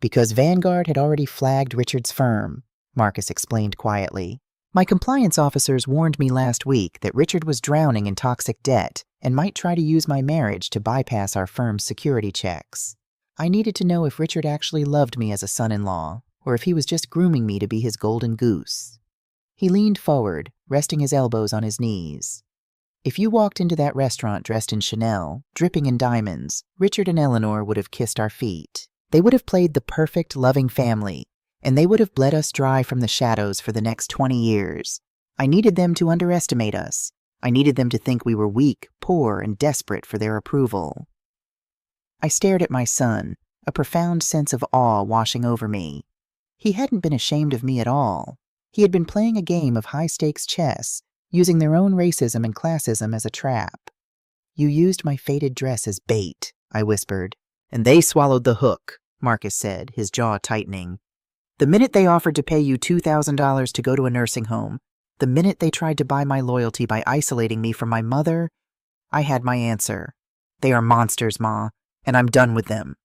Because Vanguard had already flagged Richard's firm, Marcus explained quietly. My compliance officers warned me last week that Richard was drowning in toxic debt and might try to use my marriage to bypass our firm's security checks. I needed to know if Richard actually loved me as a son-in-law, or if he was just grooming me to be his golden goose. He leaned forward, resting his elbows on his knees. If you walked into that restaurant dressed in Chanel, dripping in diamonds, Richard and Eleanor would have kissed our feet. They would have played the perfect, loving family, and they would have bled us dry from the shadows for the next 20 years. I needed them to underestimate us. I needed them to think we were weak, poor, and desperate for their approval. I stared at my son, a profound sense of awe washing over me. He hadn't been ashamed of me at all. He had been playing a game of high-stakes chess, using their own racism and classism as a trap. You used my faded dress as bait, I whispered. And they swallowed the hook, Marcus said, his jaw tightening. The minute they offered to pay you $2,000 to go to a nursing home, the minute they tried to buy my loyalty by isolating me from my mother, I had my answer. They are monsters, Ma, and I'm done with them.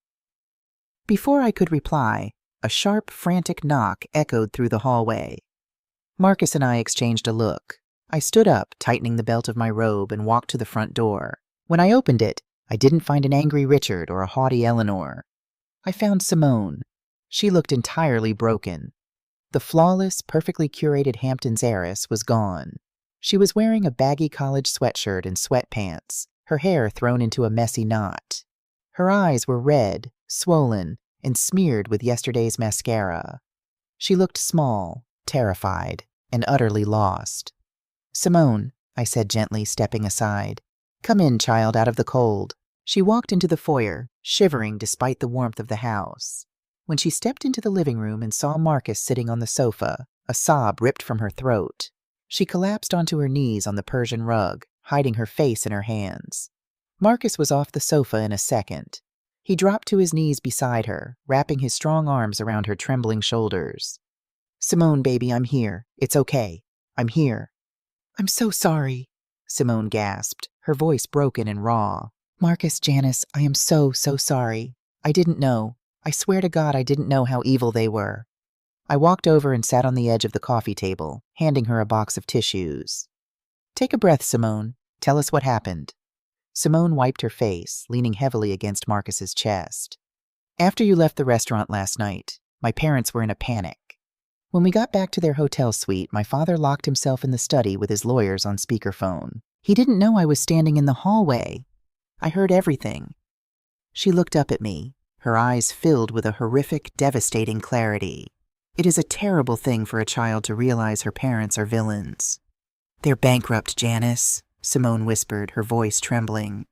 Before I could reply, a sharp, frantic knock echoed through the hallway. Marcus and I exchanged a look. I stood up, tightening the belt of my robe, and walked to the front door. When I opened it, I didn't find an angry Richard or a haughty Eleanor. I found Simone. She looked entirely broken. The flawless, perfectly curated Hamptons heiress was gone. She was wearing a baggy college sweatshirt and sweatpants, her hair thrown into a messy knot. Her eyes were red, swollen, and smeared with yesterday's mascara. She looked small, terrified, and utterly lost. Simone, I said gently, stepping aside. Come in, child, out of the cold. She walked into the foyer, shivering despite the warmth of the house. When she stepped into the living room and saw Marcus sitting on the sofa, a sob ripped from her throat. She collapsed onto her knees on the Persian rug, hiding her face in her hands. Marcus was off the sofa in a second. He dropped to his knees beside her, wrapping his strong arms around her trembling shoulders. Simone, baby, I'm here. It's okay. I'm here. I'm so sorry, Simone gasped, her voice broken and raw. Marcus, Janice, I am so sorry. I didn't know. I swear to God I didn't know how evil they were. I walked over and sat on the edge of the coffee table, handing her a box of tissues. Take a breath, Simone. Tell us what happened. Simone wiped her face, leaning heavily against Marcus's chest. After you left the restaurant last night, my parents were in a panic. When we got back to their hotel suite, my father locked himself in the study with his lawyers on speakerphone. He didn't know I was standing in the hallway. I heard everything. She looked up at me, her eyes filled with a horrific, devastating clarity. It is a terrible thing for a child to realize her parents are villains. They're bankrupt, Janice, Simone whispered, her voice trembling.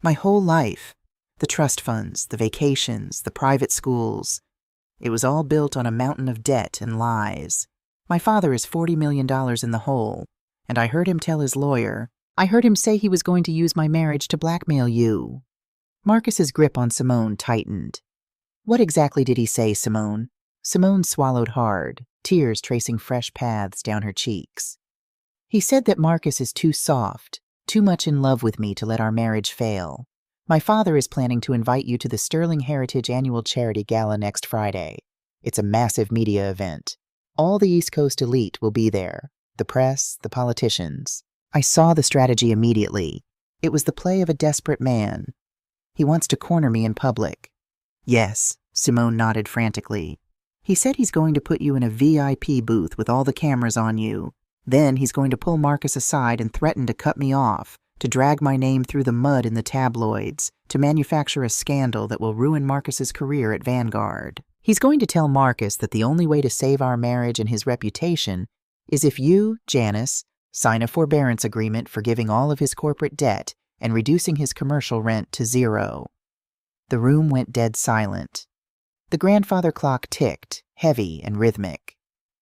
My whole life, the trust funds, the vacations, the private schools, it was all built on a mountain of debt and lies. My father is $40 million in the hole, and I heard him tell his lawyer, I heard him say he was going to use my marriage to blackmail you. Marcus's grip on Simone tightened. What exactly did he say, Simone? Simone swallowed hard, tears tracing fresh paths down her cheeks. He said that Marcus is too soft, too much in love with me to let our marriage fail. My father is planning to invite you to the Sterling Heritage Annual Charity Gala next Friday. It's a massive media event. All the East Coast elite will be there. The press, the politicians. I saw the strategy immediately. It was the play of a desperate man. He wants to corner me in public. Yes, Simone nodded frantically. He said he's going to put you in a VIP booth with all the cameras on you. Then he's going to pull Marcus aside and threaten to cut me off, to drag my name through the mud in the tabloids, to manufacture a scandal that will ruin Marcus's career at Vanguard. He's going to tell Marcus that the only way to save our marriage and his reputation is if you, Janice, sign a forbearance agreement forgiving all of his corporate debt and reducing his commercial rent to zero. The room went dead silent. The grandfather clock ticked, heavy and rhythmic.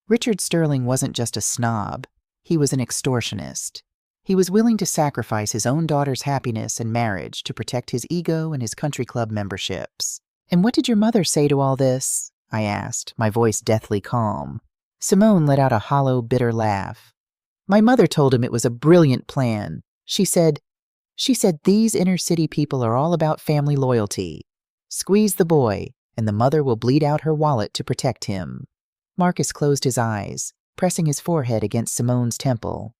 Richard Sterling wasn't just a snob. He was an extortionist. He was willing to sacrifice his own daughter's happiness and marriage to protect his ego and his country club memberships. And what did your mother say to all this? I asked, my voice deathly calm. Simone let out a hollow, bitter laugh. My mother told him it was a brilliant plan. She said, these inner city people are all about family loyalty. Squeeze the boy, and the mother will bleed out her wallet to protect him. Marcus closed his eyes, pressing his forehead against Simone's temple.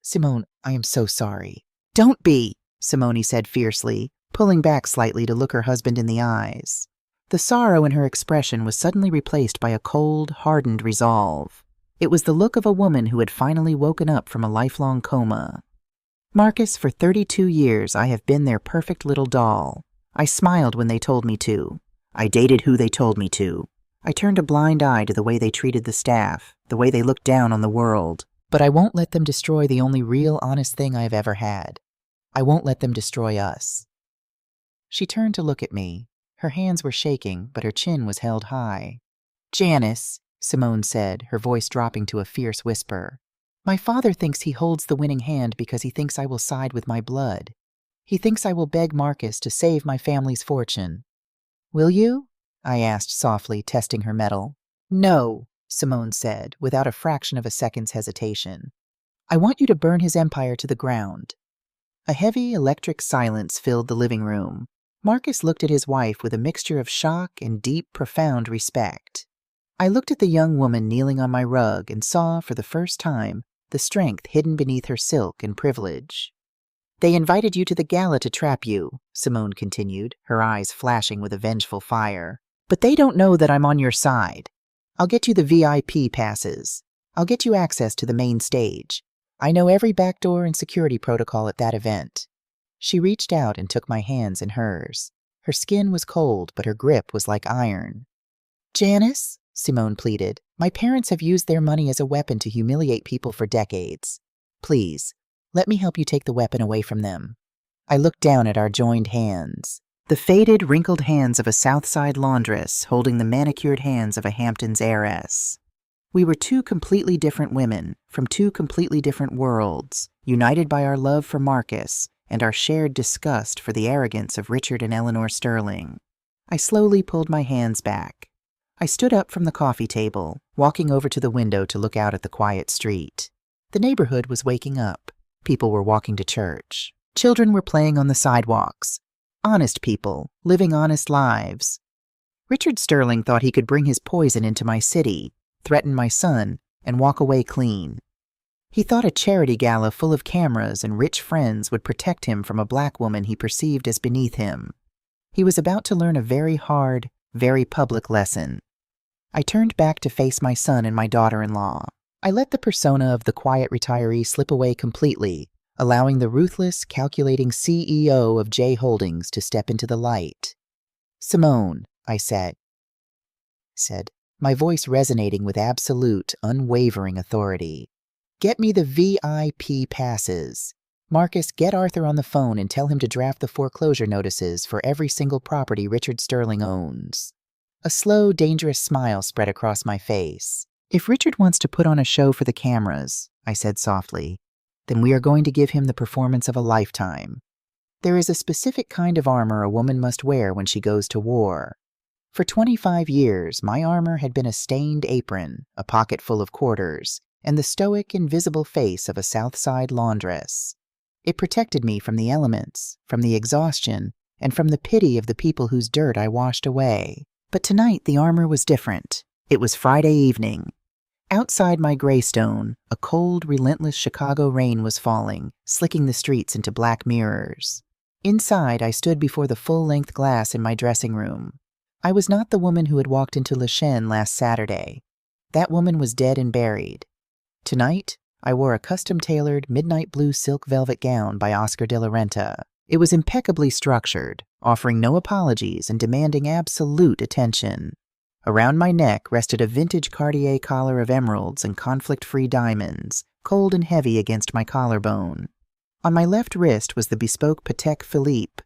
Simone, I am so sorry. Don't be, Simone said fiercely, pulling back slightly to look her husband in the eyes. The sorrow in her expression was suddenly replaced by a cold, hardened resolve. It was the look of a woman who had finally woken up from a lifelong coma. Marcus, for 32 years I have been their perfect little doll. I smiled when they told me to. I dated who they told me to. I turned a blind eye to the way they treated the staff, the way they looked down on the world. But I won't let them destroy the only real, honest thing I've ever had. I won't let them destroy us. She turned to look at me. Her hands were shaking, but her chin was held high. Janice, Simone said, her voice dropping to a fierce whisper. My father thinks he holds the winning hand because he thinks I will side with my blood. He thinks I will beg Marcus to save my family's fortune. Will you? I asked softly, testing her mettle. No, Simone said, without a fraction of a second's hesitation. I want you to burn his empire to the ground. A heavy, electric silence filled the living room. Marcus looked at his wife with a mixture of shock and deep, profound respect. I looked at the young woman kneeling on my rug and saw, for the first time, the strength hidden beneath her silk and privilege. They invited you to the gala to trap you, Simone continued, her eyes flashing with a vengeful fire. But they don't know that I'm on your side. I'll get you the VIP passes. I'll get you access to the main stage. I know every back door and security protocol at that event. She reached out and took my hands in hers. Her skin was cold, but her grip was like iron. Janice, Simone pleaded, my parents have used their money as a weapon to humiliate people for decades. Please, let me help you take the weapon away from them. I looked down at our joined hands. The faded, wrinkled hands of a Southside laundress holding the manicured hands of a Hamptons heiress. We were two completely different women, from two completely different worlds, united by our love for Marcus and our shared disgust for the arrogance of Richard and Eleanor Sterling. I slowly pulled my hands back. I stood up from the coffee table, walking over to the window to look out at the quiet street. The neighborhood was waking up. People were walking to church. Children were playing on the sidewalks. Honest people, living honest lives. Richard Sterling thought he could bring his poison into my city. threaten my son, and walk away clean. He thought a charity gala full of cameras and rich friends would protect him from a black woman he perceived as beneath him. He was about to learn a very hard, very public lesson. I turned back to face my son and my daughter-in-law. I let the persona of the quiet retiree slip away completely, allowing the ruthless, calculating CEO of J Holdings to step into the light. "Simone," I said, my voice resonating with absolute, unwavering authority. "Get me the VIP passes. Marcus, get Arthur on the phone and tell him to draft the foreclosure notices for every single property Richard Sterling owns." A slow, dangerous smile spread across my face. "If Richard wants to put on a show for the cameras," I said softly, "then we are going to give him the performance of a lifetime. There is a specific kind of armor a woman must wear when she goes to war. For 25 years, my armor had been a stained apron, a pocket full of quarters, and the stoic, invisible face of a South Side laundress. It protected me from the elements, from the exhaustion, and from the pity of the people whose dirt I washed away. But tonight the armor was different. It was Friday evening. Outside my Greystone, a cold, relentless Chicago rain was falling, slicking the streets into black mirrors. Inside, I stood before the full-length glass in my dressing room. I was not the woman who had walked into Le Chêne last Saturday. That woman was dead and buried. Tonight, I wore a custom-tailored midnight blue silk velvet gown by Oscar de la Renta. It was impeccably structured, offering no apologies and demanding absolute attention. Around my neck rested a vintage Cartier collar of emeralds and conflict-free diamonds, cold and heavy against my collarbone. On my left wrist was the bespoke Patek Philippe.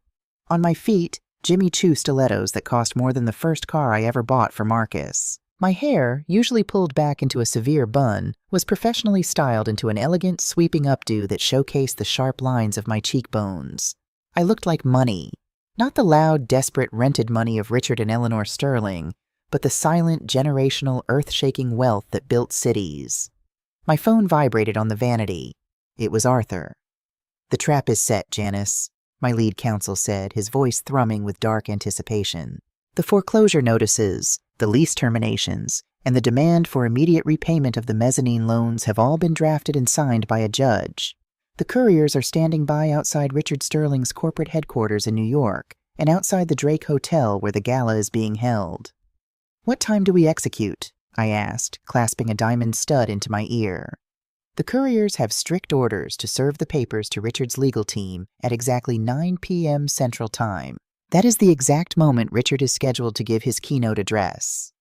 On my feet, Jimmy Choo stilettos that cost more than the first car I ever bought for Marcus. My hair, usually pulled back into a severe bun, was professionally styled into an elegant, sweeping updo that showcased the sharp lines of my cheekbones. I looked like money. Not the loud, desperate, rented money of Richard and Eleanor Sterling, but the silent, generational, earth-shaking wealth that built cities. My phone vibrated on the vanity. It was Arthur. "The trap is set, Janice," my lead counsel said, his voice thrumming with dark anticipation. "The foreclosure notices, the lease terminations, and the demand for immediate repayment of the mezzanine loans have all been drafted and signed by a judge. The couriers are standing by outside Richard Sterling's corporate headquarters in New York and outside the Drake Hotel where the gala is being held." "What time do we execute?" I asked, clasping a diamond stud into my ear. "The couriers have strict orders to serve the papers to Richard's legal team at exactly 9 p.m. Central Time. That is the exact moment Richard is scheduled to give his keynote address."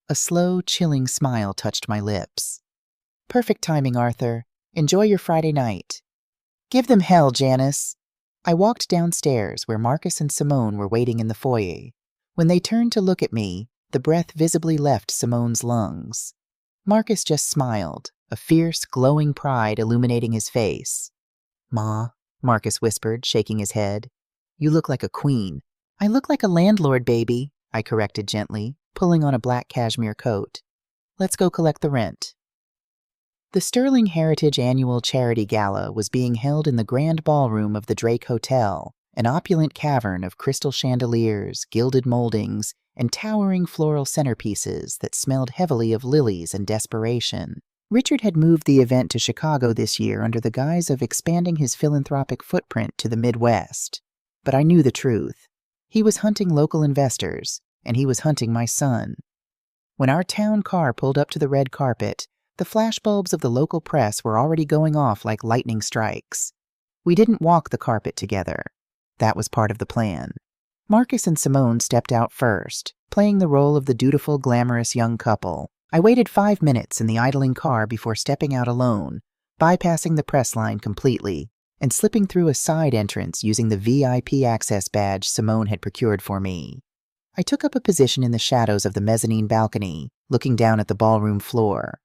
A slow, chilling smile touched my lips. "Perfect timing, Arthur. Enjoy your Friday night." "Give them hell, Janice." I walked downstairs where Marcus and Simone were waiting in the foyer. When they turned to look at me, the breath visibly left Simone's lungs. Marcus just smiled, a fierce, glowing pride illuminating his face. "Ma," Marcus whispered, shaking his head. "You look like a queen." "I look like a landlord, baby," I corrected gently, pulling on a black cashmere coat. "Let's go collect the rent." The Sterling Heritage Annual Charity Gala was being held in the grand ballroom of the Drake Hotel, an opulent cavern of crystal chandeliers, gilded moldings, and towering floral centerpieces that smelled heavily of lilies and desperation. Richard had moved the event to Chicago this year under the guise of expanding his philanthropic footprint to the Midwest. But I knew the truth. He was hunting local investors, and he was hunting my son. When our town car pulled up to the red carpet, the flashbulbs of the local press were already going off like lightning strikes. We didn't walk the carpet together. That was part of the plan. Marcus and Simone stepped out first, playing the role of the dutiful, glamorous young couple. I waited 5 minutes in the idling car before stepping out alone, bypassing the press line completely, and slipping through a side entrance using the VIP access badge Simone had procured for me. I took up a position in the shadows of the mezzanine balcony, looking down at the ballroom floor.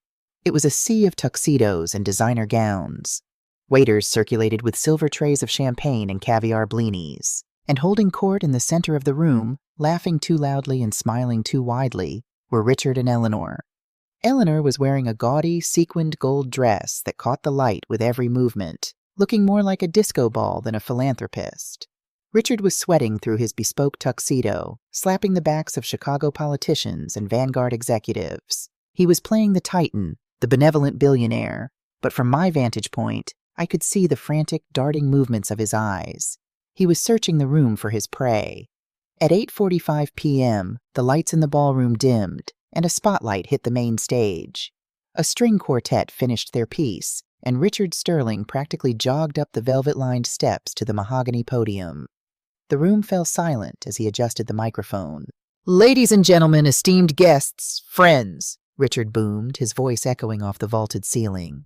It was a sea of tuxedos and designer gowns. Waiters circulated with silver trays of champagne and caviar blinis. And holding court in the center of the room, laughing too loudly and smiling too widely, were Richard and Eleanor. Eleanor was wearing a gaudy, sequined gold dress that caught the light with every movement, looking more like a disco ball than a philanthropist. Richard was sweating through his bespoke tuxedo, slapping the backs of Chicago politicians and Vanguard executives. He was playing the Titan, the benevolent billionaire, but from my vantage point, I could see the frantic, darting movements of his eyes. He was searching the room for his prey. At 8:45 p.m., the lights in the ballroom dimmed, and a spotlight hit the main stage. A string quartet finished their piece, and Richard Sterling practically jogged up the velvet-lined steps to the mahogany podium. The room fell silent as he adjusted the microphone. "Ladies and gentlemen, esteemed guests, friends," Richard boomed, his voice echoing off the vaulted ceiling.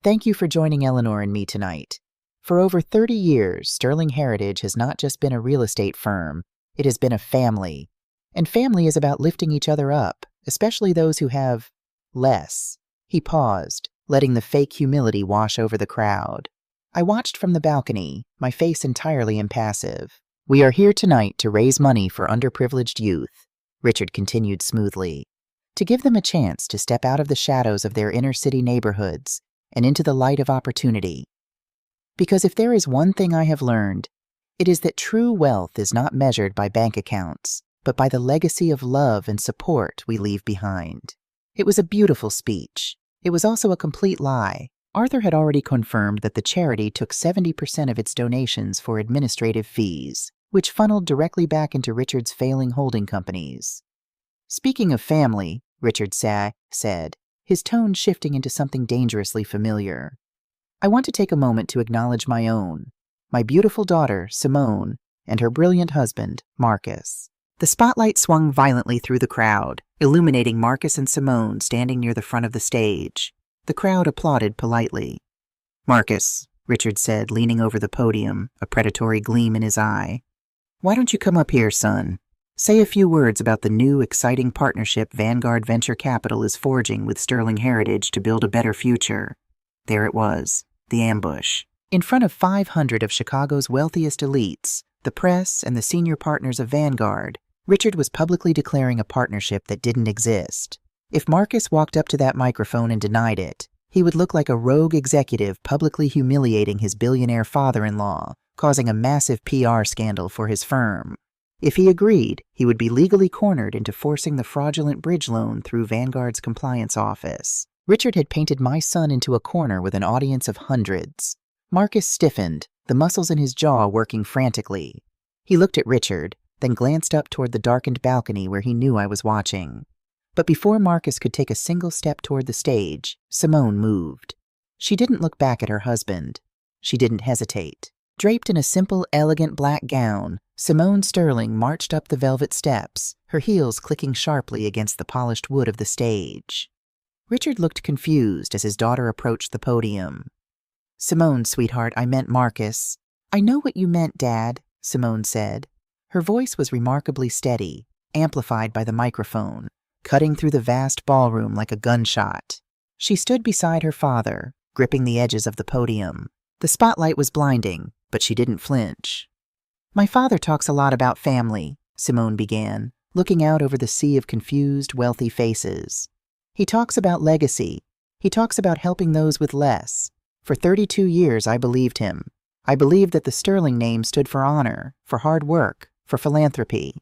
"Thank you for joining Eleanor and me tonight. For over 30 years, Sterling Heritage has not just been a real estate firm, it has been a family. And family is about lifting each other up, especially those who have less." He paused, letting the fake humility wash over the crowd. I watched from the balcony, my face entirely impassive. "We are here tonight to raise money for underprivileged youth," Richard continued smoothly, "to give them a chance to step out of the shadows of their inner-city neighborhoods and into the light of opportunity. Because if there is one thing I have learned, it is that true wealth is not measured by bank accounts, but by the legacy of love and support we leave behind." It was a beautiful speech. It was also a complete lie. Arthur had already confirmed that the charity took 70% of its donations for administrative fees, which funneled directly back into Richard's failing holding companies. "Speaking of family," Richard said, his tone shifting into something dangerously familiar, "I want to take a moment to acknowledge my beautiful daughter, Simone, and her brilliant husband, Marcus." The spotlight swung violently through the crowd, illuminating Marcus and Simone standing near the front of the stage. The crowd applauded politely. "Marcus," Richard said, leaning over the podium, a predatory gleam in his eye, "why don't you come up here, son? Say a few words about the new, exciting partnership Vanguard Venture Capital is forging with Sterling Heritage to build a better future." There it was, the ambush. In front of 500 of Chicago's wealthiest elites, the press, and the senior partners of Vanguard, Richard was publicly declaring a partnership that didn't exist. If Marcus walked up to that microphone and denied it, he would look like a rogue executive publicly humiliating his billionaire father-in-law, causing a massive PR scandal for his firm. If he agreed, he would be legally cornered into forcing the fraudulent bridge loan through Vanguard's compliance office. Richard had painted my son into a corner with an audience of hundreds. Marcus stiffened, the muscles in his jaw working frantically. He looked at Richard, then glanced up toward the darkened balcony where he knew I was watching. But before Marcus could take a single step toward the stage, Simone moved. She didn't look back at her husband. She didn't hesitate. Draped in a simple, elegant black gown, Simone Sterling marched up the velvet steps, her heels clicking sharply against the polished wood of the stage. Richard looked confused as his daughter approached the podium. "Simone, sweetheart, I meant Marcus." "I know what you meant, Dad," Simone said. Her voice was remarkably steady, amplified by the microphone, cutting through the vast ballroom like a gunshot. She stood beside her father, gripping the edges of the podium. The spotlight was blinding, but she didn't flinch. "My father talks a lot about family," Simone began, looking out over the sea of confused, wealthy faces. "He talks about legacy. He talks about helping those with less. For 32 years, I believed him. I believed that the Sterling name stood for honor, for hard work, for philanthropy."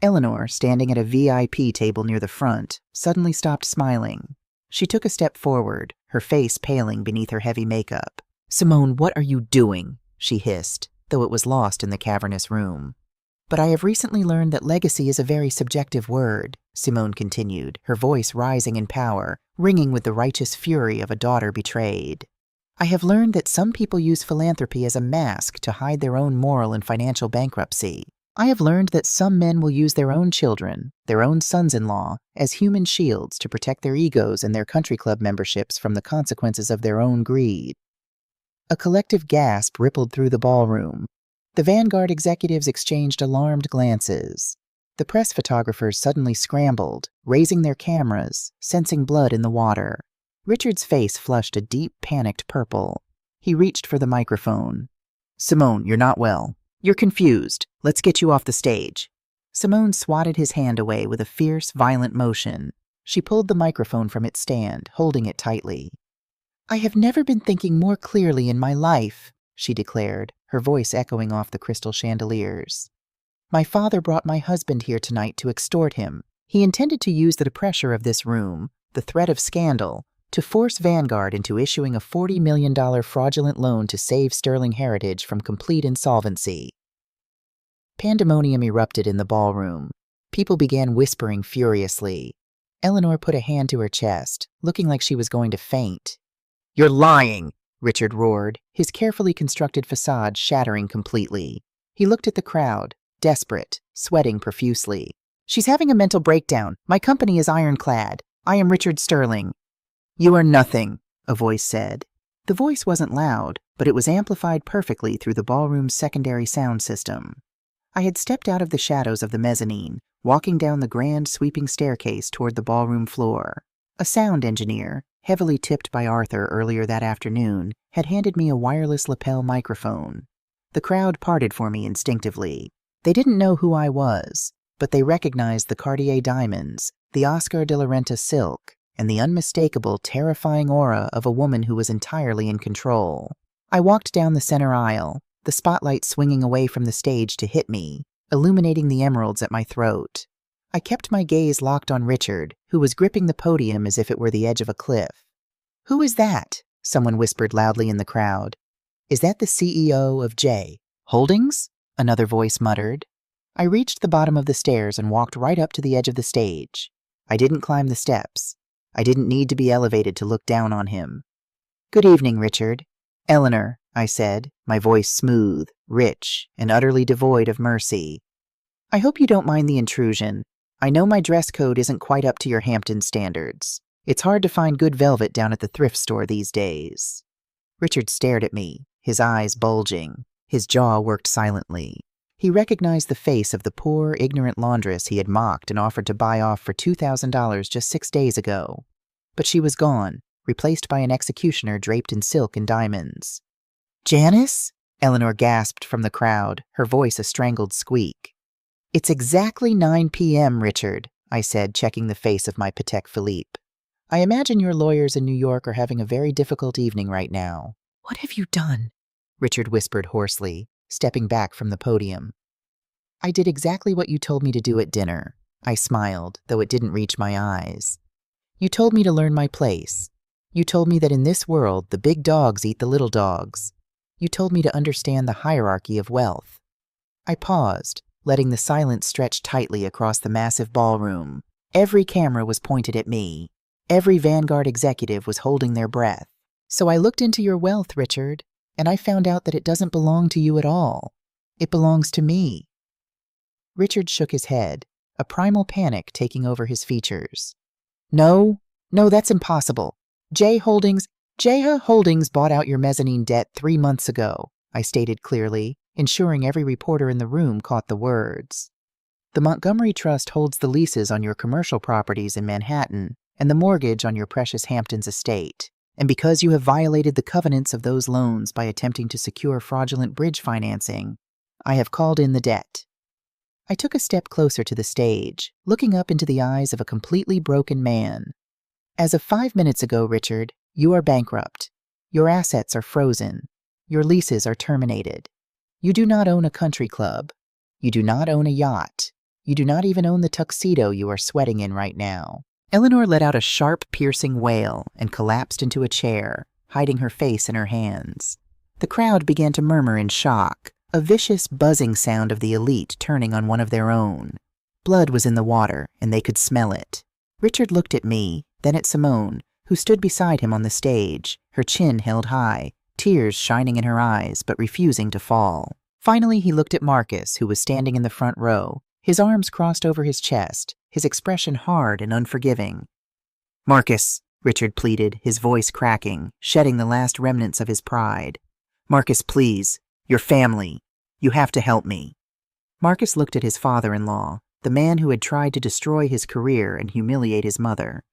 Eleanor, standing at a VIP table near the front, suddenly stopped smiling. She took a step forward, her face paling beneath her heavy makeup. "Simone, what are you doing?" she hissed, though it was lost in the cavernous room. "But I have recently learned that legacy is a very subjective word," Simone continued, her voice rising in power, ringing with the righteous fury of a daughter betrayed. "I have learned that some people use philanthropy as a mask to hide their own moral and financial bankruptcy. I have learned that some men will use their own children, their own sons-in-law, as human shields to protect their egos and their country club memberships from the consequences of their own greed." A collective gasp rippled through the ballroom. The Vanguard executives exchanged alarmed glances. The press photographers suddenly scrambled, raising their cameras, sensing blood in the water. Richard's face flushed a deep, panicked purple. He reached for the microphone. "Simone, you're not well. You're confused. Let's get you off the stage." Simone swatted his hand away with a fierce, violent motion. She pulled the microphone from its stand, holding it tightly. "I have never been thinking more clearly in my life," she declared, her voice echoing off the crystal chandeliers. "My father brought my husband here tonight to extort him. He intended to use the pressure of this room, the threat of scandal, to force Vanguard into issuing a $40 million fraudulent loan to save Sterling Heritage from complete insolvency. Pandemonium erupted in the ballroom. People began whispering furiously. Eleanor put a hand to her chest, looking like she was going to faint. "You're lying!" Richard roared, his carefully constructed facade shattering completely. He looked at the crowd, desperate, sweating profusely. "She's having a mental breakdown. My company is ironclad. I am Richard Sterling." "You are nothing," a voice said. The voice wasn't loud, but it was amplified perfectly through the ballroom's secondary sound system. I had stepped out of the shadows of the mezzanine, walking down the grand sweeping staircase toward the ballroom floor. A sound engineer, heavily tipped by Arthur earlier that afternoon, had handed me a wireless lapel microphone. The crowd parted for me instinctively. They didn't know who I was, but they recognized the Cartier diamonds, the Oscar de la Renta silk, and the unmistakable, terrifying aura of a woman who was entirely in control. I walked down the center aisle, the spotlight swinging away from the stage to hit me, illuminating the emeralds at my throat. I kept my gaze locked on Richard, who was gripping the podium as if it were the edge of a cliff. "Who is that?" someone whispered loudly in the crowd. "Is that the CEO of J. Holdings?" another voice muttered. I reached the bottom of the stairs and walked right up to the edge of the stage. I didn't climb the steps. I didn't need to be elevated to look down on him. "Good evening, Richard." "Eleanor," I said, my voice smooth, rich, and utterly devoid of mercy. "I hope you don't mind the intrusion. I know my dress code isn't quite up to your Hampton standards. It's hard to find good velvet down at the thrift store these days." Richard stared at me, his eyes bulging. His jaw worked silently. He recognized the face of the poor, ignorant laundress he had mocked and offered to buy off for $2,000 just 6 days ago. But she was gone, replaced by an executioner draped in silk and diamonds. "Janice?" Eleanor gasped from the crowd, her voice a strangled squeak. "It's exactly 9 p.m., Richard," I said, checking the face of my Patek Philippe. "I imagine your lawyers in New York are having a very difficult evening right now." "What have you done?" Richard whispered hoarsely, stepping back from the podium. "I did exactly what you told me to do at dinner." I smiled, though it didn't reach my eyes. "You told me to learn my place. You told me that in this world, the big dogs eat the little dogs. You told me to understand the hierarchy of wealth." I paused, letting the silence stretch tightly across the massive ballroom. Every camera was pointed at me. Every Vanguard executive was holding their breath. "So I looked into your wealth, Richard, and I found out that it doesn't belong to you at all. It belongs to me." Richard shook his head, a primal panic taking over his features. No, that's impossible. J Holdings bought out your mezzanine debt 3 months ago," I stated clearly, ensuring every reporter in the room caught the words. "The Montgomery Trust holds the leases on your commercial properties in Manhattan and the mortgage on your precious Hamptons estate. And because you have violated the covenants of those loans by attempting to secure fraudulent bridge financing, I have called in the debt." I took a step closer to the stage, looking up into the eyes of a completely broken man. "As of 5 minutes ago, Richard, you are bankrupt. Your assets are frozen. Your leases are terminated. You do not own a country club. You do not own a yacht. You do not even own the tuxedo you are sweating in right now." Eleanor let out a sharp, piercing wail and collapsed into a chair, hiding her face in her hands. The crowd began to murmur in shock, a vicious buzzing sound of the elite turning on one of their own. Blood was in the water, and they could smell it. Richard looked at me, then at Simone, who stood beside him on the stage, her chin held high, tears shining in her eyes but refusing to fall. Finally, he looked at Marcus, who was standing in the front row, his arms crossed over his chest, his expression hard and unforgiving. "Marcus," Richard pleaded, his voice cracking, shedding the last remnants of his pride. "Marcus, please. Your family. You have to help me." Marcus looked at his father-in-law, the man who had tried to destroy his career and humiliate his mother.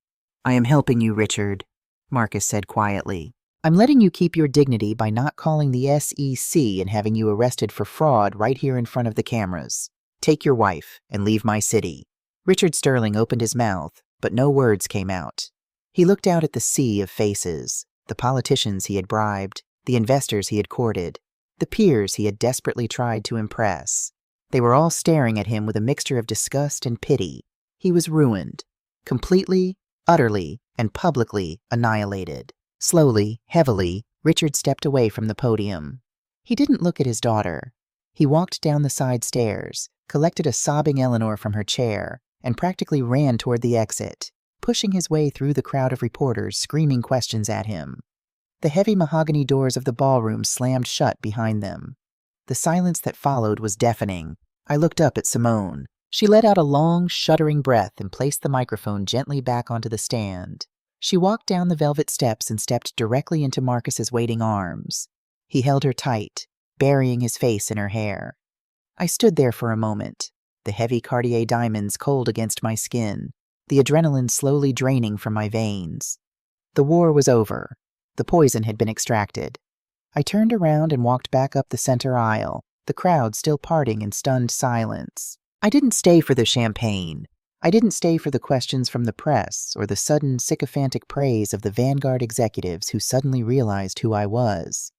"I am helping you, Richard," Marcus said quietly. "I'm letting you keep your dignity by not calling the SEC and having you arrested for fraud right here in front of the cameras. Take your wife and leave my city." Richard Sterling opened his mouth, but no words came out. He looked out at the sea of faces, the politicians he had bribed, the investors he had courted, the peers he had desperately tried to impress. They were all staring at him with a mixture of disgust and pity. He was ruined. Completely, utterly, and publicly annihilated. Slowly, heavily, Richard stepped away from the podium. He didn't look at his daughter. He walked down the side stairs, collected a sobbing Eleanor from her chair, and practically ran toward the exit, pushing his way through the crowd of reporters screaming questions at him. The heavy mahogany doors of the ballroom slammed shut behind them. The silence that followed was deafening. I looked up at Simone. She let out a long, shuddering breath and placed the microphone gently back onto the stand. She walked down the velvet steps and stepped directly into Marcus's waiting arms. He held her tight, burying his face in her hair. I stood there for a moment, the heavy Cartier diamonds cold against my skin, the adrenaline slowly draining from my veins. The war was over. The poison had been extracted. I turned around and walked back up the center aisle, the crowd still parting in stunned silence. I didn't stay for the champagne. I didn't stay for the questions from the press or the sudden sycophantic praise of the Vanguard executives who suddenly realized who I was.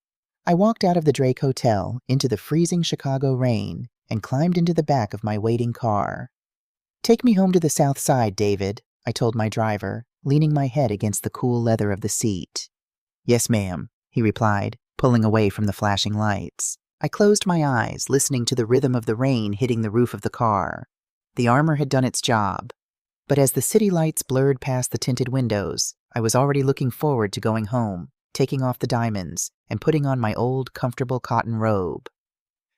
I walked out of the Drake Hotel into the freezing Chicago rain and climbed into the back of my waiting car. "Take me home to the South Side, David," I told my driver, leaning my head against the cool leather of the seat. "Yes, ma'am," he replied, pulling away from the flashing lights. I closed my eyes, listening to the rhythm of the rain hitting the roof of the car. The armor had done its job. But as the city lights blurred past the tinted windows, I was already looking forward to going home, taking off the diamonds, and putting on my old, comfortable cotton robe.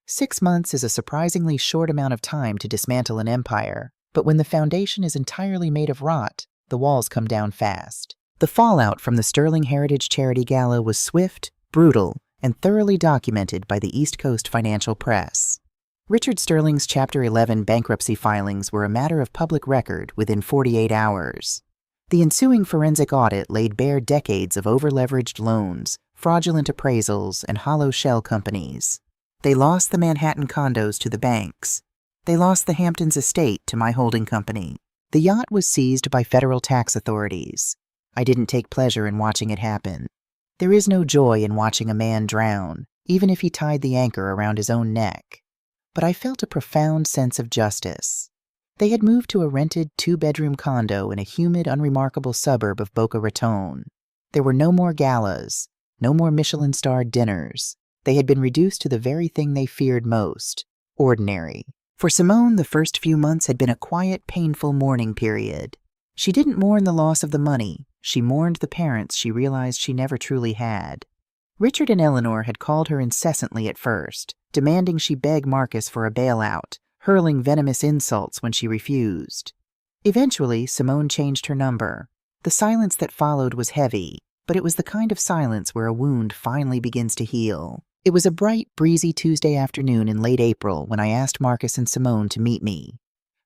6 months is a surprisingly short amount of time to dismantle an empire, but when the foundation is entirely made of rot, the walls come down fast. The fallout from the Sterling Heritage Charity Gala was swift, brutal, and thoroughly documented by the East Coast financial press. Richard Sterling's Chapter 11 bankruptcy filings were a matter of public record within 48 hours. The ensuing forensic audit laid bare decades of over-leveraged loans, fraudulent appraisals, and hollow shell companies. They lost the Manhattan condos to the banks. They lost the Hamptons estate to my holding company. The yacht was seized by federal tax authorities. I didn't take pleasure in watching it happen. There is no joy in watching a man drown, even if he tied the anchor around his own neck. But I felt a profound sense of justice. They had moved to a rented 2-bedroom condo in a humid, unremarkable suburb of Boca Raton. There were no more galas, no more Michelin-starred dinners. They had been reduced to the very thing they feared most, ordinary. For Simone, the first few months had been a quiet, painful mourning period. She didn't mourn the loss of the money. She mourned the parents she realized she never truly had. Richard and Eleanor had called her incessantly at first, demanding she beg Marcus for a bailout, hurling venomous insults when she refused. Eventually, Simone changed her number. The silence that followed was heavy, but it was the kind of silence where a wound finally begins to heal. It was a bright, breezy Tuesday afternoon in late April when I asked Marcus and Simone to meet me.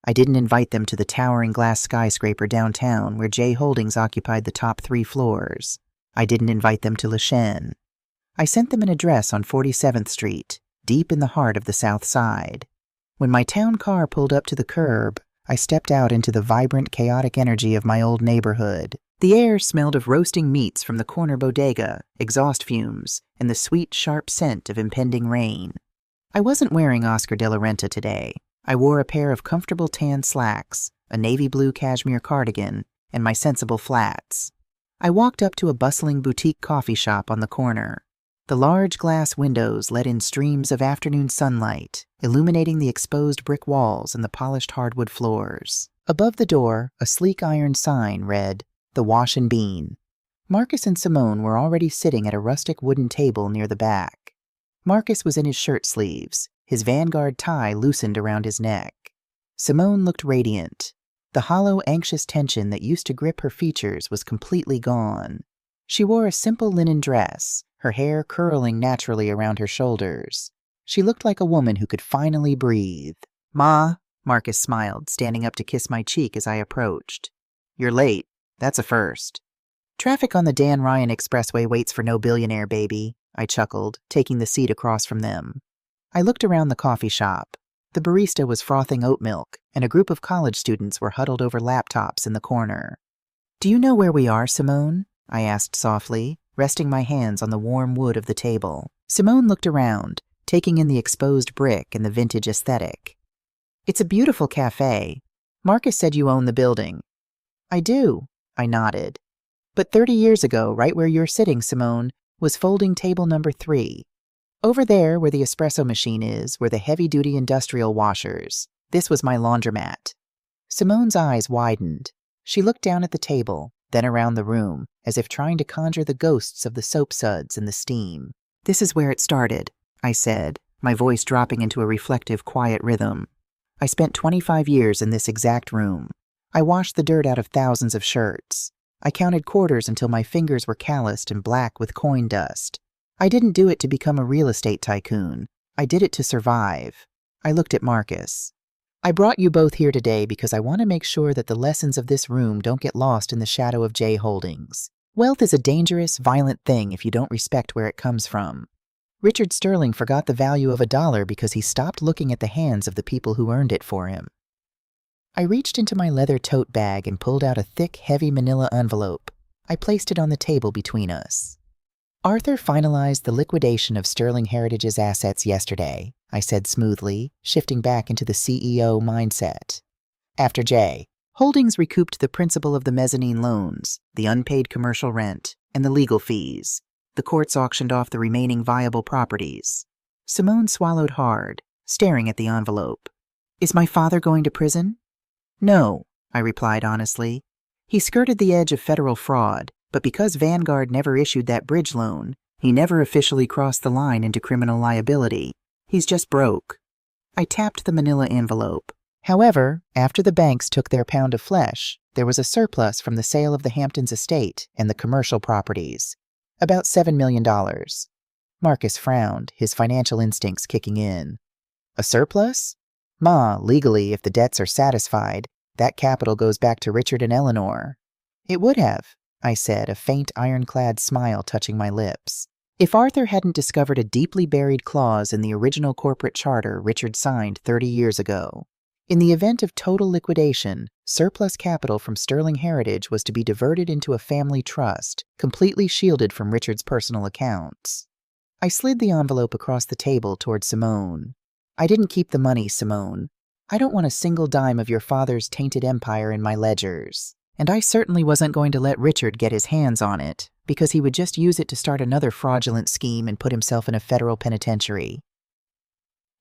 I didn't invite them to the towering glass skyscraper downtown where Jay Holdings occupied the top 3 floors. I didn't invite them to Le Chêne. I sent them an address on 47th Street, deep in the heart of the South Side. When my town car pulled up to the curb, I stepped out into the vibrant, chaotic energy of my old neighborhood. The air smelled of roasting meats from the corner bodega, exhaust fumes, and the sweet, sharp scent of impending rain. I wasn't wearing Oscar de la Renta today. I wore a pair of comfortable tan slacks, a navy blue cashmere cardigan, and my sensible flats. I walked up to a bustling boutique coffee shop on the corner. The large glass windows let in streams of afternoon sunlight, illuminating the exposed brick walls and the polished hardwood floors. Above the door, a sleek iron sign read, "The Wash and Bean." Marcus and Simone were already sitting at a rustic wooden table near the back. Marcus was in his shirt sleeves, his Vanguard tie loosened around his neck. Simone looked radiant. The hollow, anxious tension that used to grip her features was completely gone. She wore a simple linen dress, her hair curling naturally around her shoulders. She looked like a woman who could finally breathe. "Ma," Marcus smiled, standing up to kiss my cheek as I approached. "You're late. That's a first." "Traffic on the Dan Ryan Expressway waits for no billionaire, baby," I chuckled, taking the seat across from them. I looked around the coffee shop. The barista was frothing oat milk, and a group of college students were huddled over laptops in the corner. "Do you know where we are, Simone?" I asked softly, resting my hands on the warm wood of the table. Simone looked around, taking in the exposed brick and the vintage aesthetic. "It's a beautiful cafe. Marcus said you own the building." "I do," I nodded. But 30 years ago, right where you're sitting, Simone, was folding table number 3. Over there, where the espresso machine is, were the heavy-duty industrial washers. This was my laundromat. Simone's eyes widened. She looked down at the table, then around the room, as if trying to conjure the ghosts of the soap suds and the steam. "This is where it started," I said, my voice dropping into a reflective, quiet rhythm. "I spent 25 years in this exact room. I washed the dirt out of thousands of shirts. I counted quarters until my fingers were calloused and black with coin dust. I didn't do it to become a real estate tycoon. I did it to survive." I looked at Marcus. "I brought you both here today because I want to make sure that the lessons of this room don't get lost in the shadow of J Holdings. Wealth is a dangerous, violent thing if you don't respect where it comes from. Richard Sterling forgot the value of $1 because he stopped looking at the hands of the people who earned it for him." I reached into my leather tote bag and pulled out a thick, heavy manila envelope. I placed it on the table between us. "Arthur finalized the liquidation of Sterling Heritage's assets yesterday," I said smoothly, shifting back into the CEO mindset. "After J Holdings recouped the principal of the mezzanine loans, the unpaid commercial rent, and the legal fees. The courts auctioned off the remaining viable properties." Simone swallowed hard, staring at the envelope. "Is my father going to prison?" "No," I replied honestly. "He skirted the edge of federal fraud, but because Vanguard never issued that bridge loan, he never officially crossed the line into criminal liability. He's just broke." I tapped the manila envelope. "However, after the banks took their pound of flesh, there was a surplus from the sale of the Hamptons estate and the commercial properties. About $7 million. Marcus frowned, his financial instincts kicking in. "A surplus? Ma, legally, if the debts are satisfied, that capital goes back to Richard and Eleanor." "It would have," I said, a faint ironclad smile touching my lips. "If Arthur hadn't discovered a deeply buried clause in the original corporate charter Richard signed 30 years ago. In the event of total liquidation, surplus capital from Sterling Heritage was to be diverted into a family trust, completely shielded from Richard's personal accounts." I slid the envelope across the table toward Simone. "I didn't keep the money, Simone. I don't want a single dime of your father's tainted empire in my ledgers. And I certainly wasn't going to let Richard get his hands on it, because he would just use it to start another fraudulent scheme and put himself in a federal penitentiary."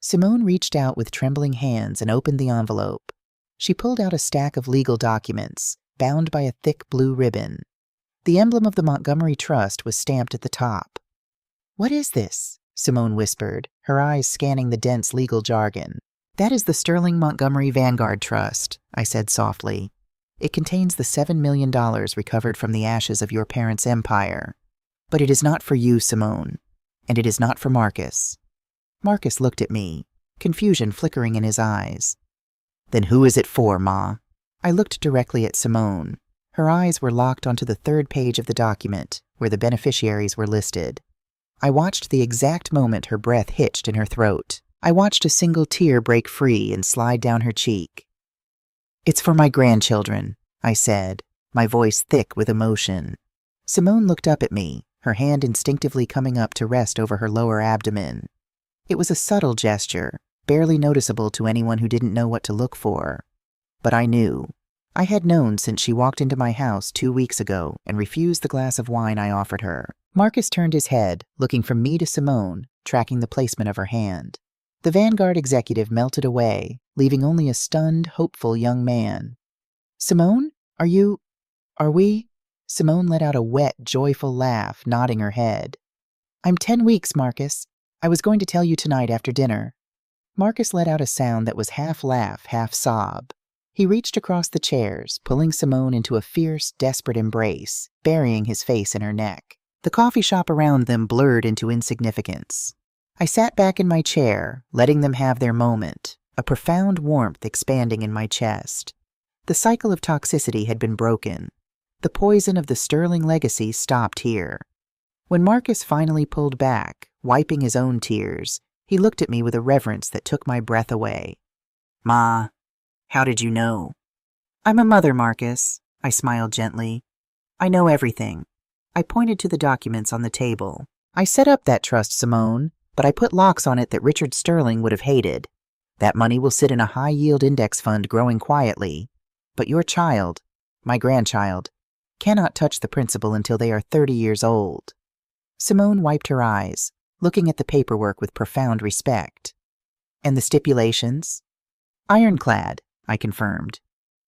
Simone reached out with trembling hands and opened the envelope. She pulled out a stack of legal documents, bound by a thick blue ribbon. The emblem of the Montgomery Trust was stamped at the top. "What is this?" Simone whispered, her eyes scanning the dense legal jargon. "That is the Sterling Montgomery Vanguard Trust," I said softly. "It contains the $7 million recovered from the ashes of your parents' empire. But it is not for you, Simone, and it is not for Marcus." Marcus looked at me, confusion flickering in his eyes. "Then who is it for, Ma?" I looked directly at Simone. Her eyes were locked onto the 3rd page of the document, where the beneficiaries were listed. I watched the exact moment her breath hitched in her throat. I watched a single tear break free and slide down her cheek. "It's for my grandchildren," I said, my voice thick with emotion. Simone looked up at me, her hand instinctively coming up to rest over her lower abdomen. It was a subtle gesture, barely noticeable to anyone who didn't know what to look for. But I knew. I had known since she walked into my house 2 weeks ago and refused the glass of wine I offered her. Marcus turned his head, looking from me to Simone, tracking the placement of her hand. The Vanguard executive melted away, leaving only a stunned, hopeful young man. "Simone? Are we?" Simone let out a wet, joyful laugh, nodding her head. "I'm 10 weeks, Marcus. I was going to tell you tonight after dinner." Marcus let out a sound that was half laugh, half sob. He reached across the chairs, pulling Simone into a fierce, desperate embrace, burying his face in her neck. The coffee shop around them blurred into insignificance. I sat back in my chair, letting them have their moment, a profound warmth expanding in my chest. The cycle of toxicity had been broken. The poison of the Sterling legacy stopped here. When Marcus finally pulled back, wiping his own tears, he looked at me with a reverence that took my breath away. "Ma, how did you know?" "I'm a mother, Marcus," I smiled gently. "I know everything." I pointed to the documents on the table. "I set up that trust, Simone, but I put locks on it that Richard Sterling would have hated. That money will sit in a high-yield index fund growing quietly. But your child, my grandchild, cannot touch the principal until they are 30 years old. Simone wiped her eyes, looking at the paperwork with profound respect. And the stipulations? Ironclad, I confirmed.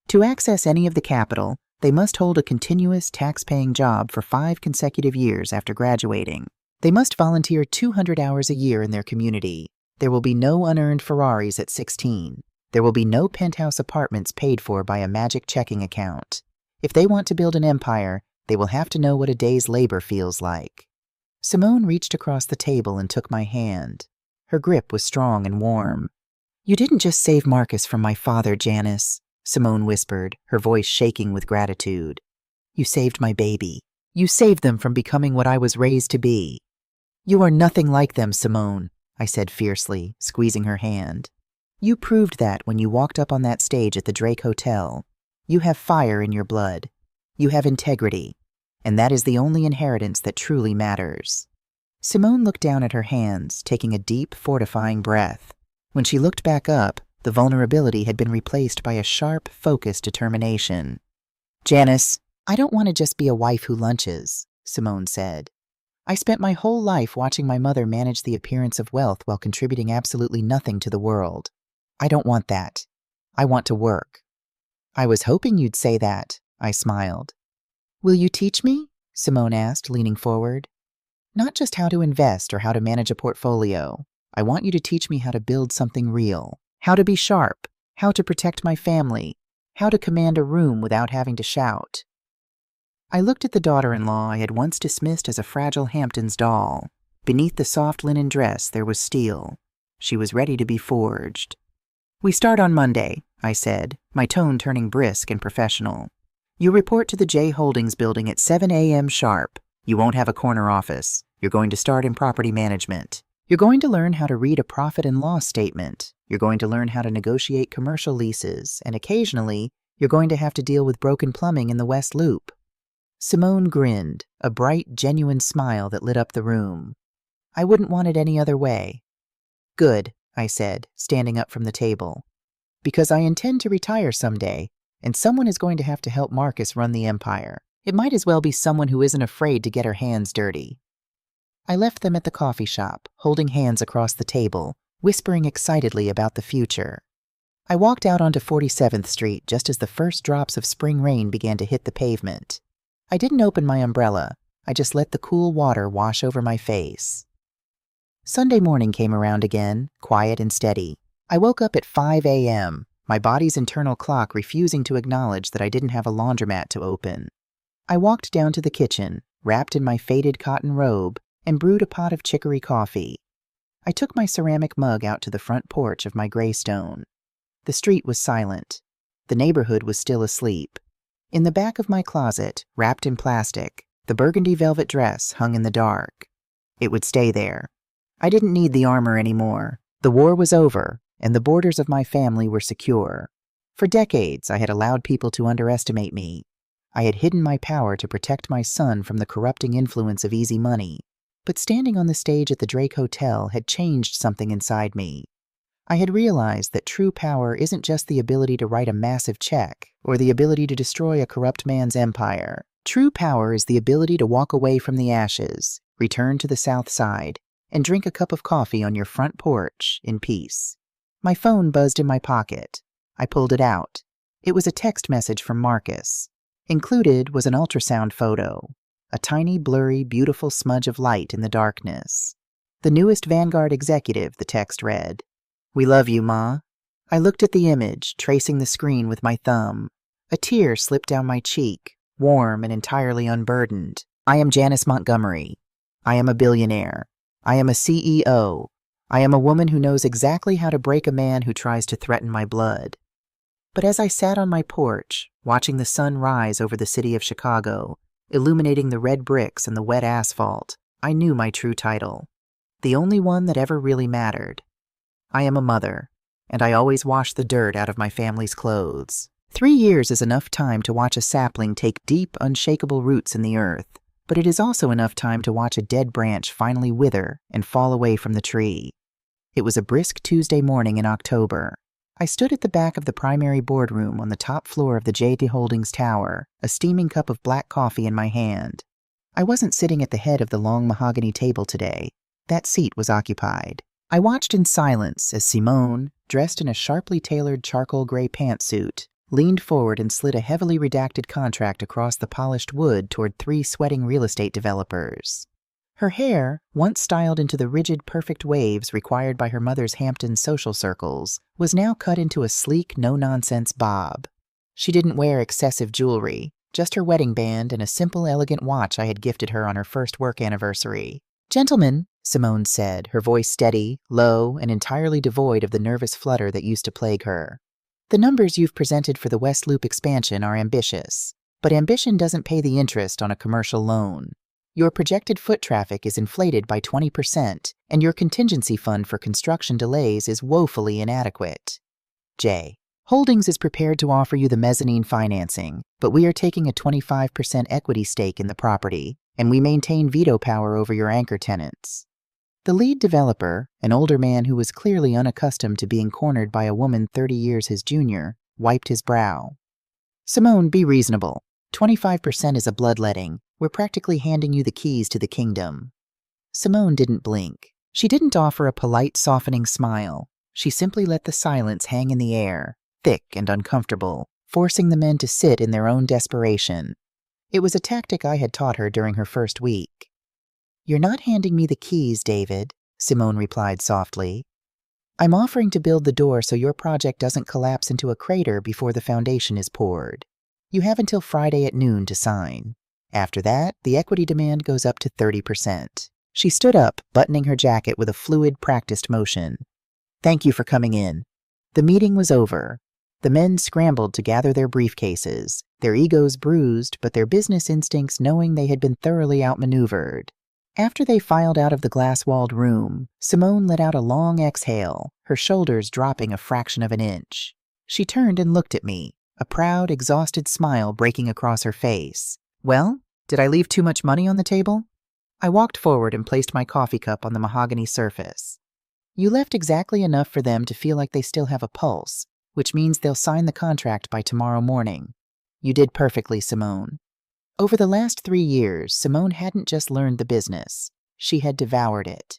To access any of the capital, they must hold a continuous tax-paying job for 5 consecutive years after graduating. They must volunteer 200 hours a year in their community. There will be no unearned Ferraris at 16. There will be no penthouse apartments paid for by a magic checking account. If they want to build an empire, they will have to know what a day's labor feels like. Simone reached across the table and took my hand. Her grip was strong and warm. You didn't just save Marcus from my father, Janice, Simone whispered, her voice shaking with gratitude. You saved my baby. You saved them from becoming what I was raised to be. You are nothing like them, Simone, I said fiercely, squeezing her hand. You proved that when you walked up on that stage at the Drake Hotel. You have fire in your blood. You have integrity. And that is the only inheritance that truly matters. Simone looked down at her hands, taking a deep, fortifying breath. When she looked back up, the vulnerability had been replaced by a sharp, focused determination. Janice, I don't want to just be a wife who lunches, Simone said. I spent my whole life watching my mother manage the appearance of wealth while contributing absolutely nothing to the world. I don't want that. I want to work. I was hoping you'd say that, I smiled. Will you teach me? Simone asked, leaning forward. Not just how to invest or how to manage a portfolio. I want you to teach me how to build something real, how to be sharp, how to protect my family, how to command a room without having to shout. I looked at the daughter-in-law I had once dismissed as a fragile Hamptons doll. Beneath the soft linen dress there was steel. She was ready to be forged. We start on Monday, I said, my tone turning brisk and professional. You report to the J Holdings building at 7 a.m. sharp. You won't have a corner office. You're going to start in property management. You're going to learn how to read a profit and loss statement. You're going to learn how to negotiate commercial leases, and occasionally, you're going to have to deal with broken plumbing in the West Loop. Simone grinned, a bright, genuine smile that lit up the room. I wouldn't want it any other way. Good, I said, standing up from the table. Because I intend to retire someday, and someone is going to have to help Marcus run the empire. It might as well be someone who isn't afraid to get her hands dirty. I left them at the coffee shop, holding hands across the table, whispering excitedly about the future. I walked out onto 47th Street just as the first drops of spring rain began to hit the pavement. I didn't open my umbrella. I just let the cool water wash over my face. Sunday morning came around again, quiet and steady. I woke up at 5 a.m., my body's internal clock refusing to acknowledge that I didn't have a laundromat to open. I walked down to the kitchen, wrapped in my faded cotton robe, and brewed a pot of chicory coffee. I took my ceramic mug out to the front porch of my graystone. The street was silent. The neighborhood was still asleep. In the back of my closet, wrapped in plastic, the burgundy velvet dress hung in the dark. It would stay there. I didn't need the armor anymore. The war was over, and the borders of my family were secure. For decades, I had allowed people to underestimate me. I had hidden my power to protect my son from the corrupting influence of easy money. But standing on the stage at the Drake Hotel had changed something inside me. I had realized that true power isn't just the ability to write a massive check or the ability to destroy a corrupt man's empire. True power is the ability to walk away from the ashes, return to the South Side, and drink a cup of coffee on your front porch in peace. My phone buzzed in my pocket. I pulled it out. It was a text message from Marcus. Included was an ultrasound photo, a tiny, blurry, beautiful smudge of light in the darkness. The newest Vanguard executive, the text read. We love you, Ma. I looked at the image, tracing the screen with my thumb. A tear slipped down my cheek, warm and entirely unburdened. I am Janice Montgomery. I am a billionaire. I am a CEO. I am a woman who knows exactly how to break a man who tries to threaten my blood. But as I sat on my porch, watching the sun rise over the city of Chicago, illuminating the red bricks and the wet asphalt, I knew my true title. The only one that ever really mattered. I am a mother, and I always wash the dirt out of my family's clothes. 3 years is enough time to watch a sapling take deep, unshakable roots in the earth, but it is also enough time to watch a dead branch finally wither and fall away from the tree. It was a brisk Tuesday morning in October. I stood at the back of the primary boardroom on the top floor of the JT Holdings Tower, a steaming cup of black coffee in my hand. I wasn't sitting at the head of the long mahogany table today. That seat was occupied. I watched in silence as Simone, dressed in a sharply tailored charcoal gray pantsuit, leaned forward and slid a heavily redacted contract across the polished wood toward 3 sweating real estate developers. Her hair, once styled into the rigid, perfect waves required by her mother's Hampton social circles, was now cut into a sleek, no-nonsense bob. She didn't wear excessive jewelry, just her wedding band and a simple, elegant watch I had gifted her on her first work anniversary. "Gentlemen," Simone said, her voice steady, low, and entirely devoid of the nervous flutter that used to plague her. "The numbers you've presented for the West Loop expansion are ambitious, but ambition doesn't pay the interest on a commercial loan. Your projected foot traffic is inflated by 20%, and your contingency fund for construction delays is woefully inadequate. J. Holdings is prepared to offer you the mezzanine financing, but we are taking a 25% equity stake in the property, and we maintain veto power over your anchor tenants." The lead developer, an older man who was clearly unaccustomed to being cornered by a woman 30 years his junior, wiped his brow. "Simone, be reasonable. 25% is a bloodletting. We're practically handing you the keys to the kingdom." Simone didn't blink. She didn't offer a polite, softening smile. She simply let the silence hang in the air, thick and uncomfortable, forcing the men to sit in their own desperation. It was a tactic I had taught her during her first week. "You're not handing me the keys, David," Simone replied softly. "I'm offering to build the door so your project doesn't collapse into a crater before the foundation is poured. You have until Friday at noon to sign. After that, the equity demand goes up to 30%. She stood up, buttoning her jacket with a fluid, practiced motion. "Thank you for coming in." The meeting was over. The men scrambled to gather their briefcases, their egos bruised, but their business instincts knowing they had been thoroughly outmaneuvered. After they filed out of the glass-walled room, Simone let out a long exhale, her shoulders dropping a fraction of an inch. She turned and looked at me, a proud, exhausted smile breaking across her face. "Well, did I leave too much money on the table?" I walked forward and placed my coffee cup on the mahogany surface. "You left exactly enough for them to feel like they still have a pulse, which means they'll sign the contract by tomorrow morning. You did perfectly, Simone." Over the last 3 years, Simone hadn't just learned the business. She had devoured it.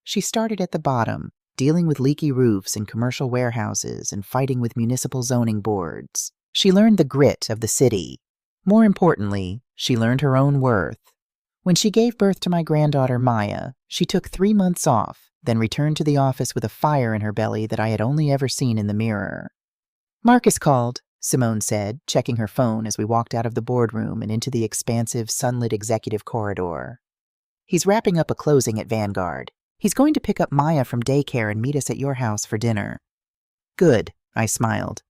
She started at the bottom, dealing with leaky roofs in commercial warehouses and fighting with municipal zoning boards. She learned the grit of the city. More importantly, she learned her own worth. When she gave birth to my granddaughter, Maya, she took 3 months off, then returned to the office with a fire in her belly that I had only ever seen in the mirror. "Marcus called," Simone said, checking her phone as we walked out of the boardroom and into the expansive, sunlit executive corridor. "He's wrapping up a closing at Vanguard. He's going to pick up Maya from daycare and meet us at your house for dinner." "Good," I smiled.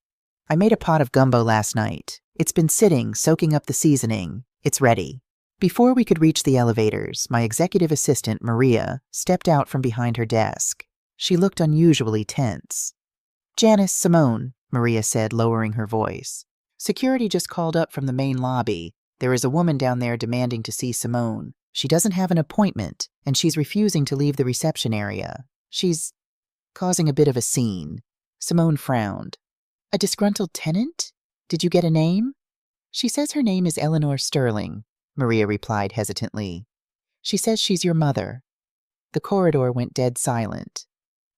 "I made a pot of gumbo last night. It's been sitting, soaking up the seasoning. It's ready." Before we could reach the elevators, my executive assistant, Maria, stepped out from behind her desk. She looked unusually tense. "Janice, Simone," Maria said, lowering her voice. "Security just called up from the main lobby. There is a woman down there demanding to see Simone. She doesn't have an appointment, and she's refusing to leave the reception area. She's causing a bit of a scene." Simone frowned. "A disgruntled tenant? Did you get a name?" "She says her name is Eleanor Sterling," Maria replied hesitantly. "She says she's your mother." The corridor went dead silent.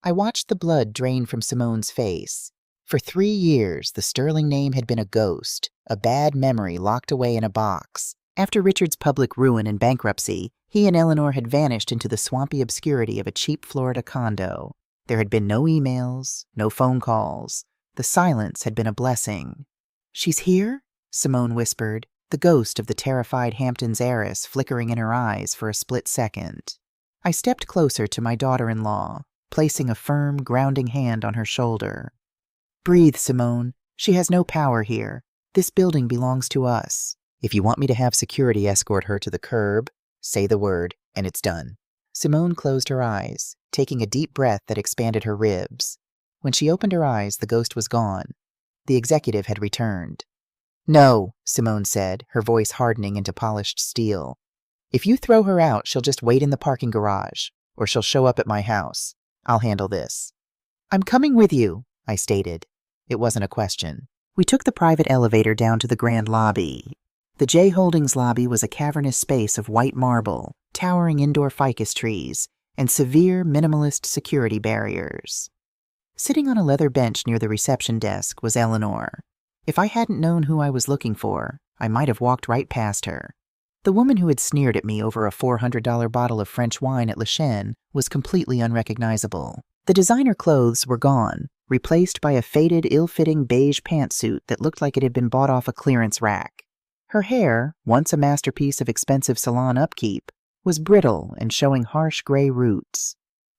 I watched the blood drain from Simone's face. For 3 years, the Sterling name had been a ghost, a bad memory locked away in a box. After Richard's public ruin and bankruptcy, he and Eleanor had vanished into the swampy obscurity of a cheap Florida condo. There had been no emails, no phone calls. The silence had been a blessing. "She's here?" Simone whispered, the ghost of the terrified Hamptons heiress flickering in her eyes for a split second. I stepped closer to my daughter-in-law, placing a firm, grounding hand on her shoulder. "Breathe, Simone. She has no power here. This building belongs to us. If you want me to have security escort her to the curb, say the word, and it's done." Simone closed her eyes, taking a deep breath that expanded her ribs. When she opened her eyes, the ghost was gone. The executive had returned. "No," Simone said, her voice hardening into polished steel. "If you throw her out, she'll just wait in the parking garage, or she'll show up at my house. I'll handle this." "I'm coming with you," I stated. It wasn't a question. We took the private elevator down to the grand lobby. The J Holdings lobby was a cavernous space of white marble, towering indoor ficus trees, and severe minimalist security barriers. Sitting on a leather bench near the reception desk was Eleanor. If I hadn't known who I was looking for, I might have walked right past her. The woman who had sneered at me over a $400 bottle of French wine at Le Chêne was completely unrecognizable. The designer clothes were gone, replaced by a faded, ill-fitting beige pantsuit that looked like it had been bought off a clearance rack. Her hair, once a masterpiece of expensive salon upkeep, was brittle and showing harsh gray roots.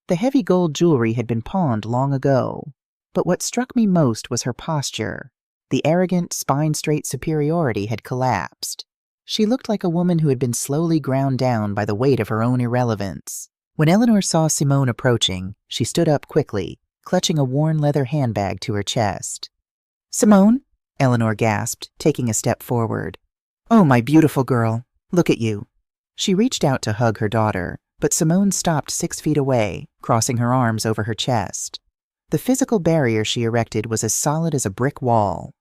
The heavy gold jewelry had been pawned long ago, but what struck me most was her posture. The arrogant, spine-straight superiority had collapsed. She looked like a woman who had been slowly ground down by the weight of her own irrelevance. When Eleanor saw Simone approaching, she stood up quickly, clutching a worn leather handbag to her chest. "Simone?" Eleanor gasped, taking a step forward. "Oh, my beautiful girl. Look at you." She reached out to hug her daughter, but Simone stopped 6 feet away, crossing her arms over her chest. The physical barrier she erected was as solid as a brick wall.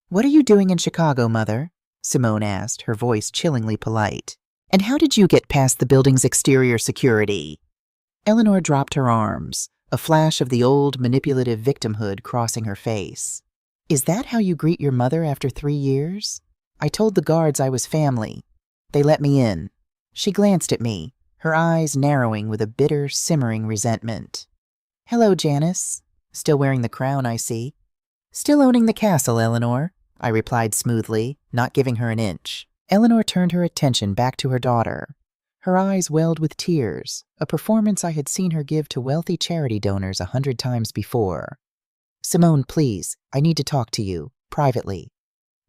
"What are you doing in Chicago, Mother?" Simone asked, her voice chillingly polite. "And how did you get past the building's exterior security?" Eleanor dropped her arms, a flash of the old, manipulative victimhood crossing her face. "Is that how you greet your mother after 3 years? I told the guards I was family. They let me in." She glanced at me, her eyes narrowing with a bitter, simmering resentment. "Hello, Janice. Still wearing the crown, I see." "Still owning the castle, Eleanor," I replied smoothly, not giving her an inch. Eleanor turned her attention back to her daughter. Her eyes welled with tears, a performance I had seen her give to wealthy charity donors 100 times before. "Simone, please, I need to talk to you, privately."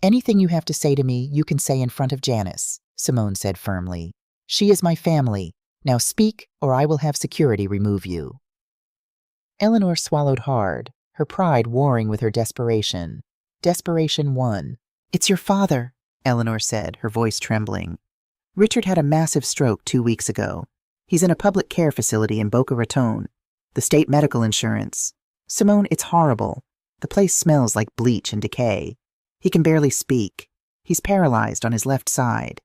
"Anything you have to say to me, you can say in front of Janice," Simone said firmly. "She is my family. Now speak, or I will have security remove you." Eleanor swallowed hard, her pride warring with her desperation. Desperation won. "It's your father," Eleanor said, her voice trembling. "Richard had a massive stroke 2 weeks ago. He's in a public care facility in Boca Raton. The state medical insurance. Simone, it's horrible. The place smells like bleach and decay. He can barely speak. He's paralyzed on his left side."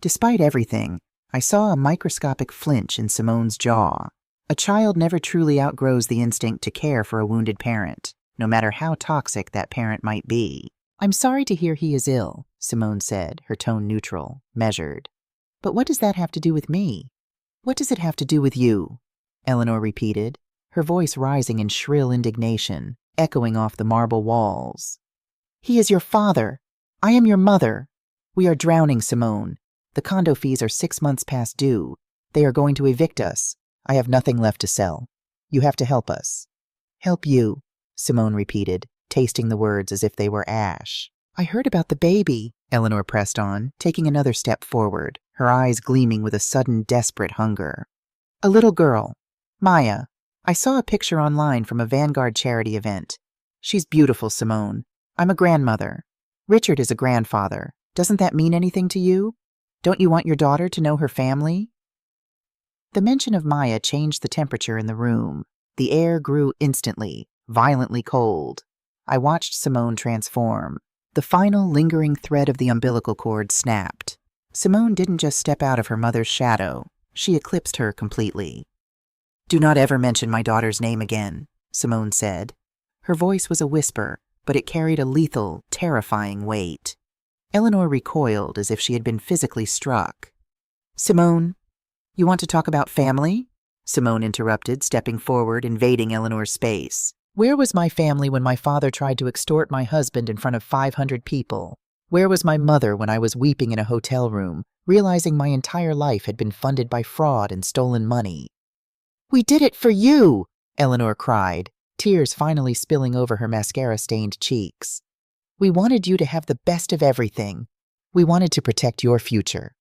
Despite everything, I saw a microscopic flinch in Simone's jaw. A child never truly outgrows the instinct to care for a wounded parent, no matter how toxic that parent might be. "I'm sorry to hear he is ill," Simone said, her tone neutral, measured. "But what does that have to do with me?" "What does it have to do with you?" Eleanor repeated, her voice rising in shrill indignation, echoing off the marble walls. "He is your father. I am your mother. We are drowning, Simone. The condo fees are 6 months past due. They are going to evict us. I have nothing left to sell. You have to help us." "Help you," Simone repeated, tasting the words as if they were ash. "I heard about the baby," Eleanor pressed on, taking another step forward, her eyes gleaming with a sudden, desperate hunger. "A little girl. Maya. I saw a picture online from a Vanguard charity event. She's beautiful, Simone. I'm a grandmother. Richard is a grandfather. Doesn't that mean anything to you? Don't you want your daughter to know her family?" The mention of Maya changed the temperature in the room. The air grew instantly, violently cold. I watched Simone transform. The final lingering thread of the umbilical cord snapped. Simone didn't just step out of her mother's shadow. She eclipsed her completely. "Do not ever mention my daughter's name again," Simone said. Her voice was a whisper, but it carried a lethal, terrifying weight. Eleanor recoiled as if she had been physically struck. "Simone, you want to talk about family?" Simone interrupted, stepping forward, invading Eleanor's space. "Where was my family when my father tried to extort my husband in front of 500 people? Where was my mother when I was weeping in a hotel room, realizing my entire life had been funded by fraud and stolen money?" "We did it for you!" Eleanor cried, tears finally spilling over her mascara-stained cheeks. "We wanted you to have the best of everything. We wanted to protect your future."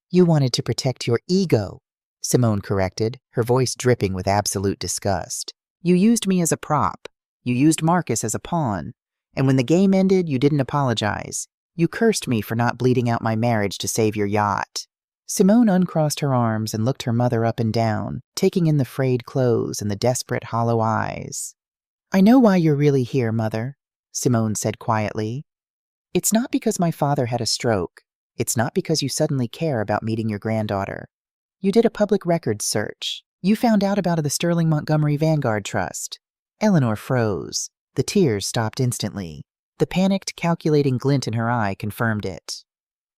"You wanted to protect your ego," Simone corrected, her voice dripping with absolute disgust. "You used me as a prop. You used Marcus as a pawn. And when the game ended, you didn't apologize. You cursed me for not bleeding out my marriage to save your yacht." Simone uncrossed her arms and looked her mother up and down, taking in the frayed clothes and the desperate, hollow eyes. I know why you're really here, Mother, Simone said quietly. It's not because my father had a stroke. It's not because you suddenly care about meeting your granddaughter. You did a public records search. You found out about the Sterling Montgomery Vanguard Trust. Eleanor froze. The tears stopped instantly. The panicked, calculating glint in her eye confirmed it.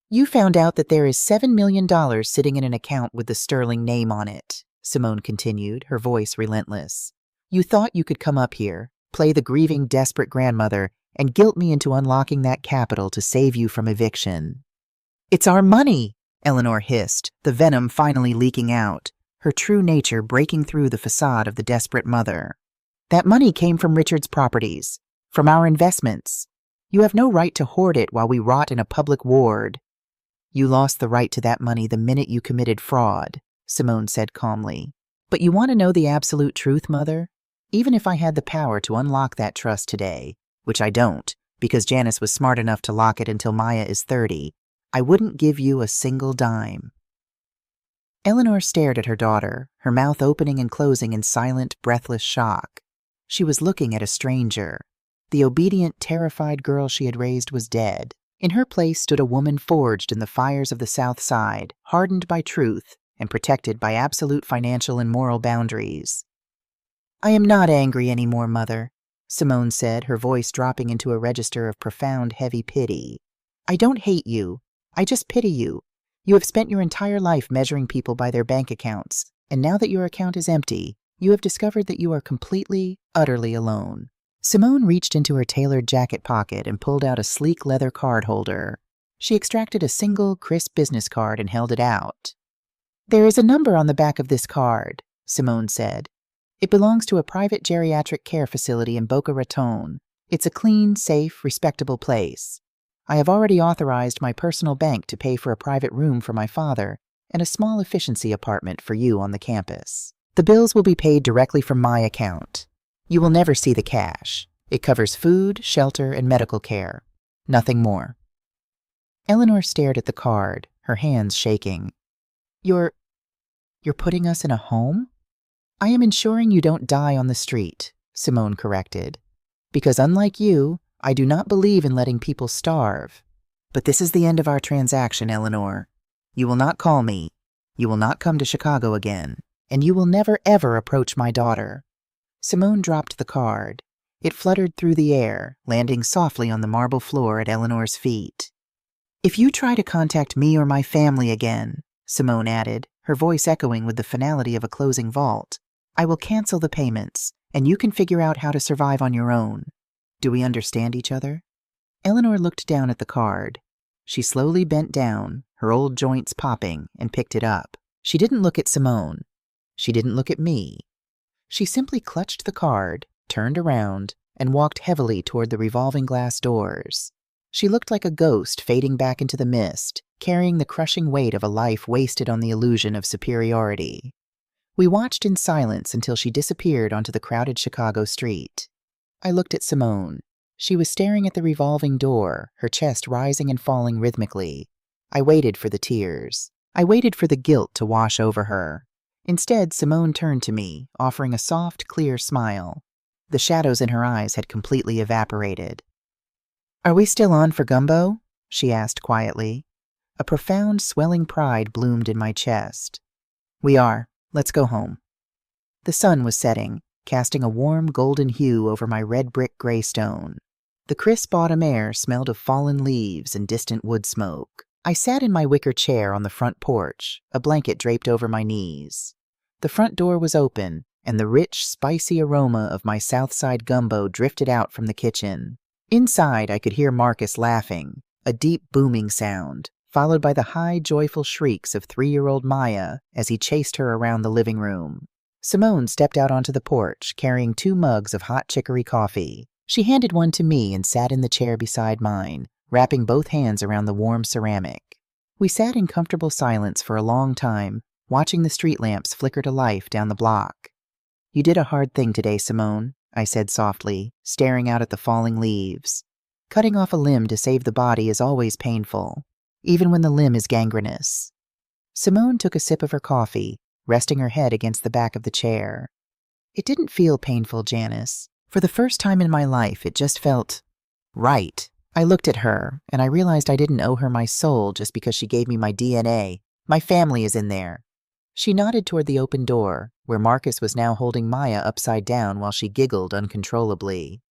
You found out that there is $7 million sitting in an account with the Sterling name on it, Simone continued, her voice relentless. You thought you could come up here, play the grieving, desperate grandmother, and guilt me into unlocking that capital to save you from eviction. It's our money, Eleanor hissed, the venom finally leaking out, her true nature breaking through the facade of the desperate mother. That money came from Richard's properties, from our investments. You have no right to hoard it while we rot in a public ward. You lost the right to that money the minute you committed fraud, Simone said calmly. But you want to know the absolute truth, Mother? Even if I had the power to unlock that trust today, which I don't, because Janice was smart enough to lock it until Maya is 30, I wouldn't give you a single dime. Eleanor stared at her daughter, her mouth opening and closing in silent, breathless shock. She was looking at a stranger. The obedient, terrified girl she had raised was dead. In her place stood a woman forged in the fires of the South Side, hardened by truth and protected by absolute financial and moral boundaries. I am not angry anymore, Mother, Simone said, her voice dropping into a register of profound, heavy pity. I don't hate you. I just pity you. You have spent your entire life measuring people by their bank accounts, and now that your account is empty, you have discovered that you are completely, utterly alone. Simone reached into her tailored jacket pocket and pulled out a sleek leather card holder. She extracted a single, crisp business card and held it out. There is a number on the back of this card, Simone said. It belongs to a private geriatric care facility in Boca Raton. It's a clean, safe, respectable place. I have already authorized my personal bank to pay for a private room for my father and a small efficiency apartment for you on the campus. The bills will be paid directly from my account. You will never see the cash. It covers food, shelter, and medical care. Nothing more. Eleanor stared at the card, her hands shaking. You're putting us in a home? I am ensuring you don't die on the street, Simone corrected. Because unlike you, I do not believe in letting people starve. But this is the end of our transaction, Eleanor. You will not call me. You will not come to Chicago again. And you will never, ever approach my daughter. Simone dropped the card. It fluttered through the air, landing softly on the marble floor at Eleanor's feet. If you try to contact me or my family again, Simone added, her voice echoing with the finality of a closing vault, I will cancel the payments, and you can figure out how to survive on your own. Do we understand each other? Eleanor looked down at the card. She slowly bent down, her old joints popping, and picked it up. She didn't look at Simone. She didn't look at me. She simply clutched the card, turned around, and walked heavily toward the revolving glass doors. She looked like a ghost fading back into the mist, carrying the crushing weight of a life wasted on the illusion of superiority. We watched in silence until she disappeared onto the crowded Chicago street. I looked at Simone. She was staring at the revolving door, her chest rising and falling rhythmically. I waited for the tears. I waited for the guilt to wash over her. Instead, Simone turned to me, offering a soft, clear smile. The shadows in her eyes had completely evaporated. Are we still on for gumbo? She asked quietly. A profound, swelling pride bloomed in my chest. We are. Let's go home. The sun was setting, casting a warm golden hue over my red brick gray stone. The crisp autumn air smelled of fallen leaves and distant wood smoke. I sat in my wicker chair on the front porch, a blanket draped over my knees. The front door was open, and the rich, spicy aroma of my Southside gumbo drifted out from the kitchen. Inside, I could hear Marcus laughing, a deep booming sound, followed by the high, joyful shrieks of 3-year-old Maya as he chased her around the living room. Simone stepped out onto the porch, carrying 2 mugs of hot chicory coffee. She handed one to me and sat in the chair beside mine, wrapping both hands around the warm ceramic. We sat in comfortable silence for a long time, watching the street lamps flicker to life down the block. You did a hard thing today, Simone, I said softly, staring out at the falling leaves. Cutting off a limb to save the body is always painful, even when the limb is gangrenous. Simone took a sip of her coffee, resting her head against the back of the chair. It didn't feel painful, Janice. For the first time in my life, it just felt right. I looked at her, and I realized I didn't owe her my soul just because she gave me my DNA. My family is in there. She nodded toward the open door, where Marcus was now holding Maya upside down while she giggled uncontrollably.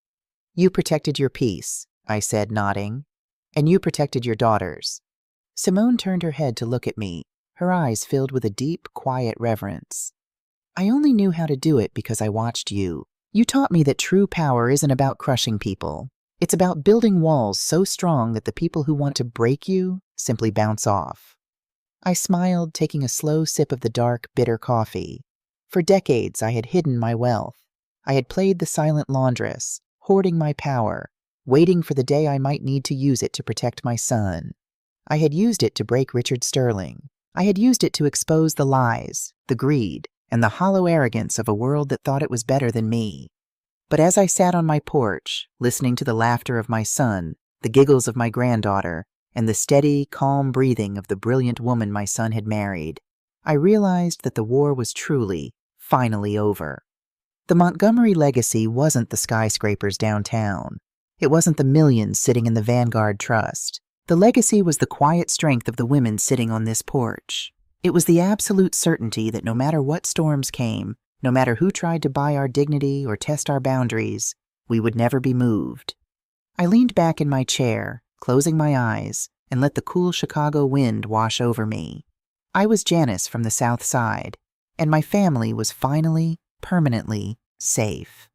You protected your peace, I said, nodding. And you protected your daughters. Simone turned her head to look at me, her eyes filled with a deep, quiet reverence. I only knew how to do it because I watched you. You taught me that true power isn't about crushing people. It's about building walls so strong that the people who want to break you simply bounce off. I smiled, taking a slow sip of the dark, bitter coffee. For decades, I had hidden my wealth. I had played the silent laundress, hoarding my power, waiting for the day I might need to use it to protect my son. I had used it to break Richard Sterling. I had used it to expose the lies, the greed, and the hollow arrogance of a world that thought it was better than me. But as I sat on my porch, listening to the laughter of my son, the giggles of my granddaughter, and the steady, calm breathing of the brilliant woman my son had married, I realized that the war was truly, finally over. The Montgomery legacy wasn't the skyscrapers downtown. It wasn't the millions sitting in the Vanguard Trust. The legacy was the quiet strength of the women sitting on this porch. It was the absolute certainty that no matter what storms came, no matter who tried to buy our dignity or test our boundaries, we would never be moved. I leaned back in my chair, closing my eyes, and let the cool Chicago wind wash over me. I was Janice from the South Side, and my family was finally, permanently safe.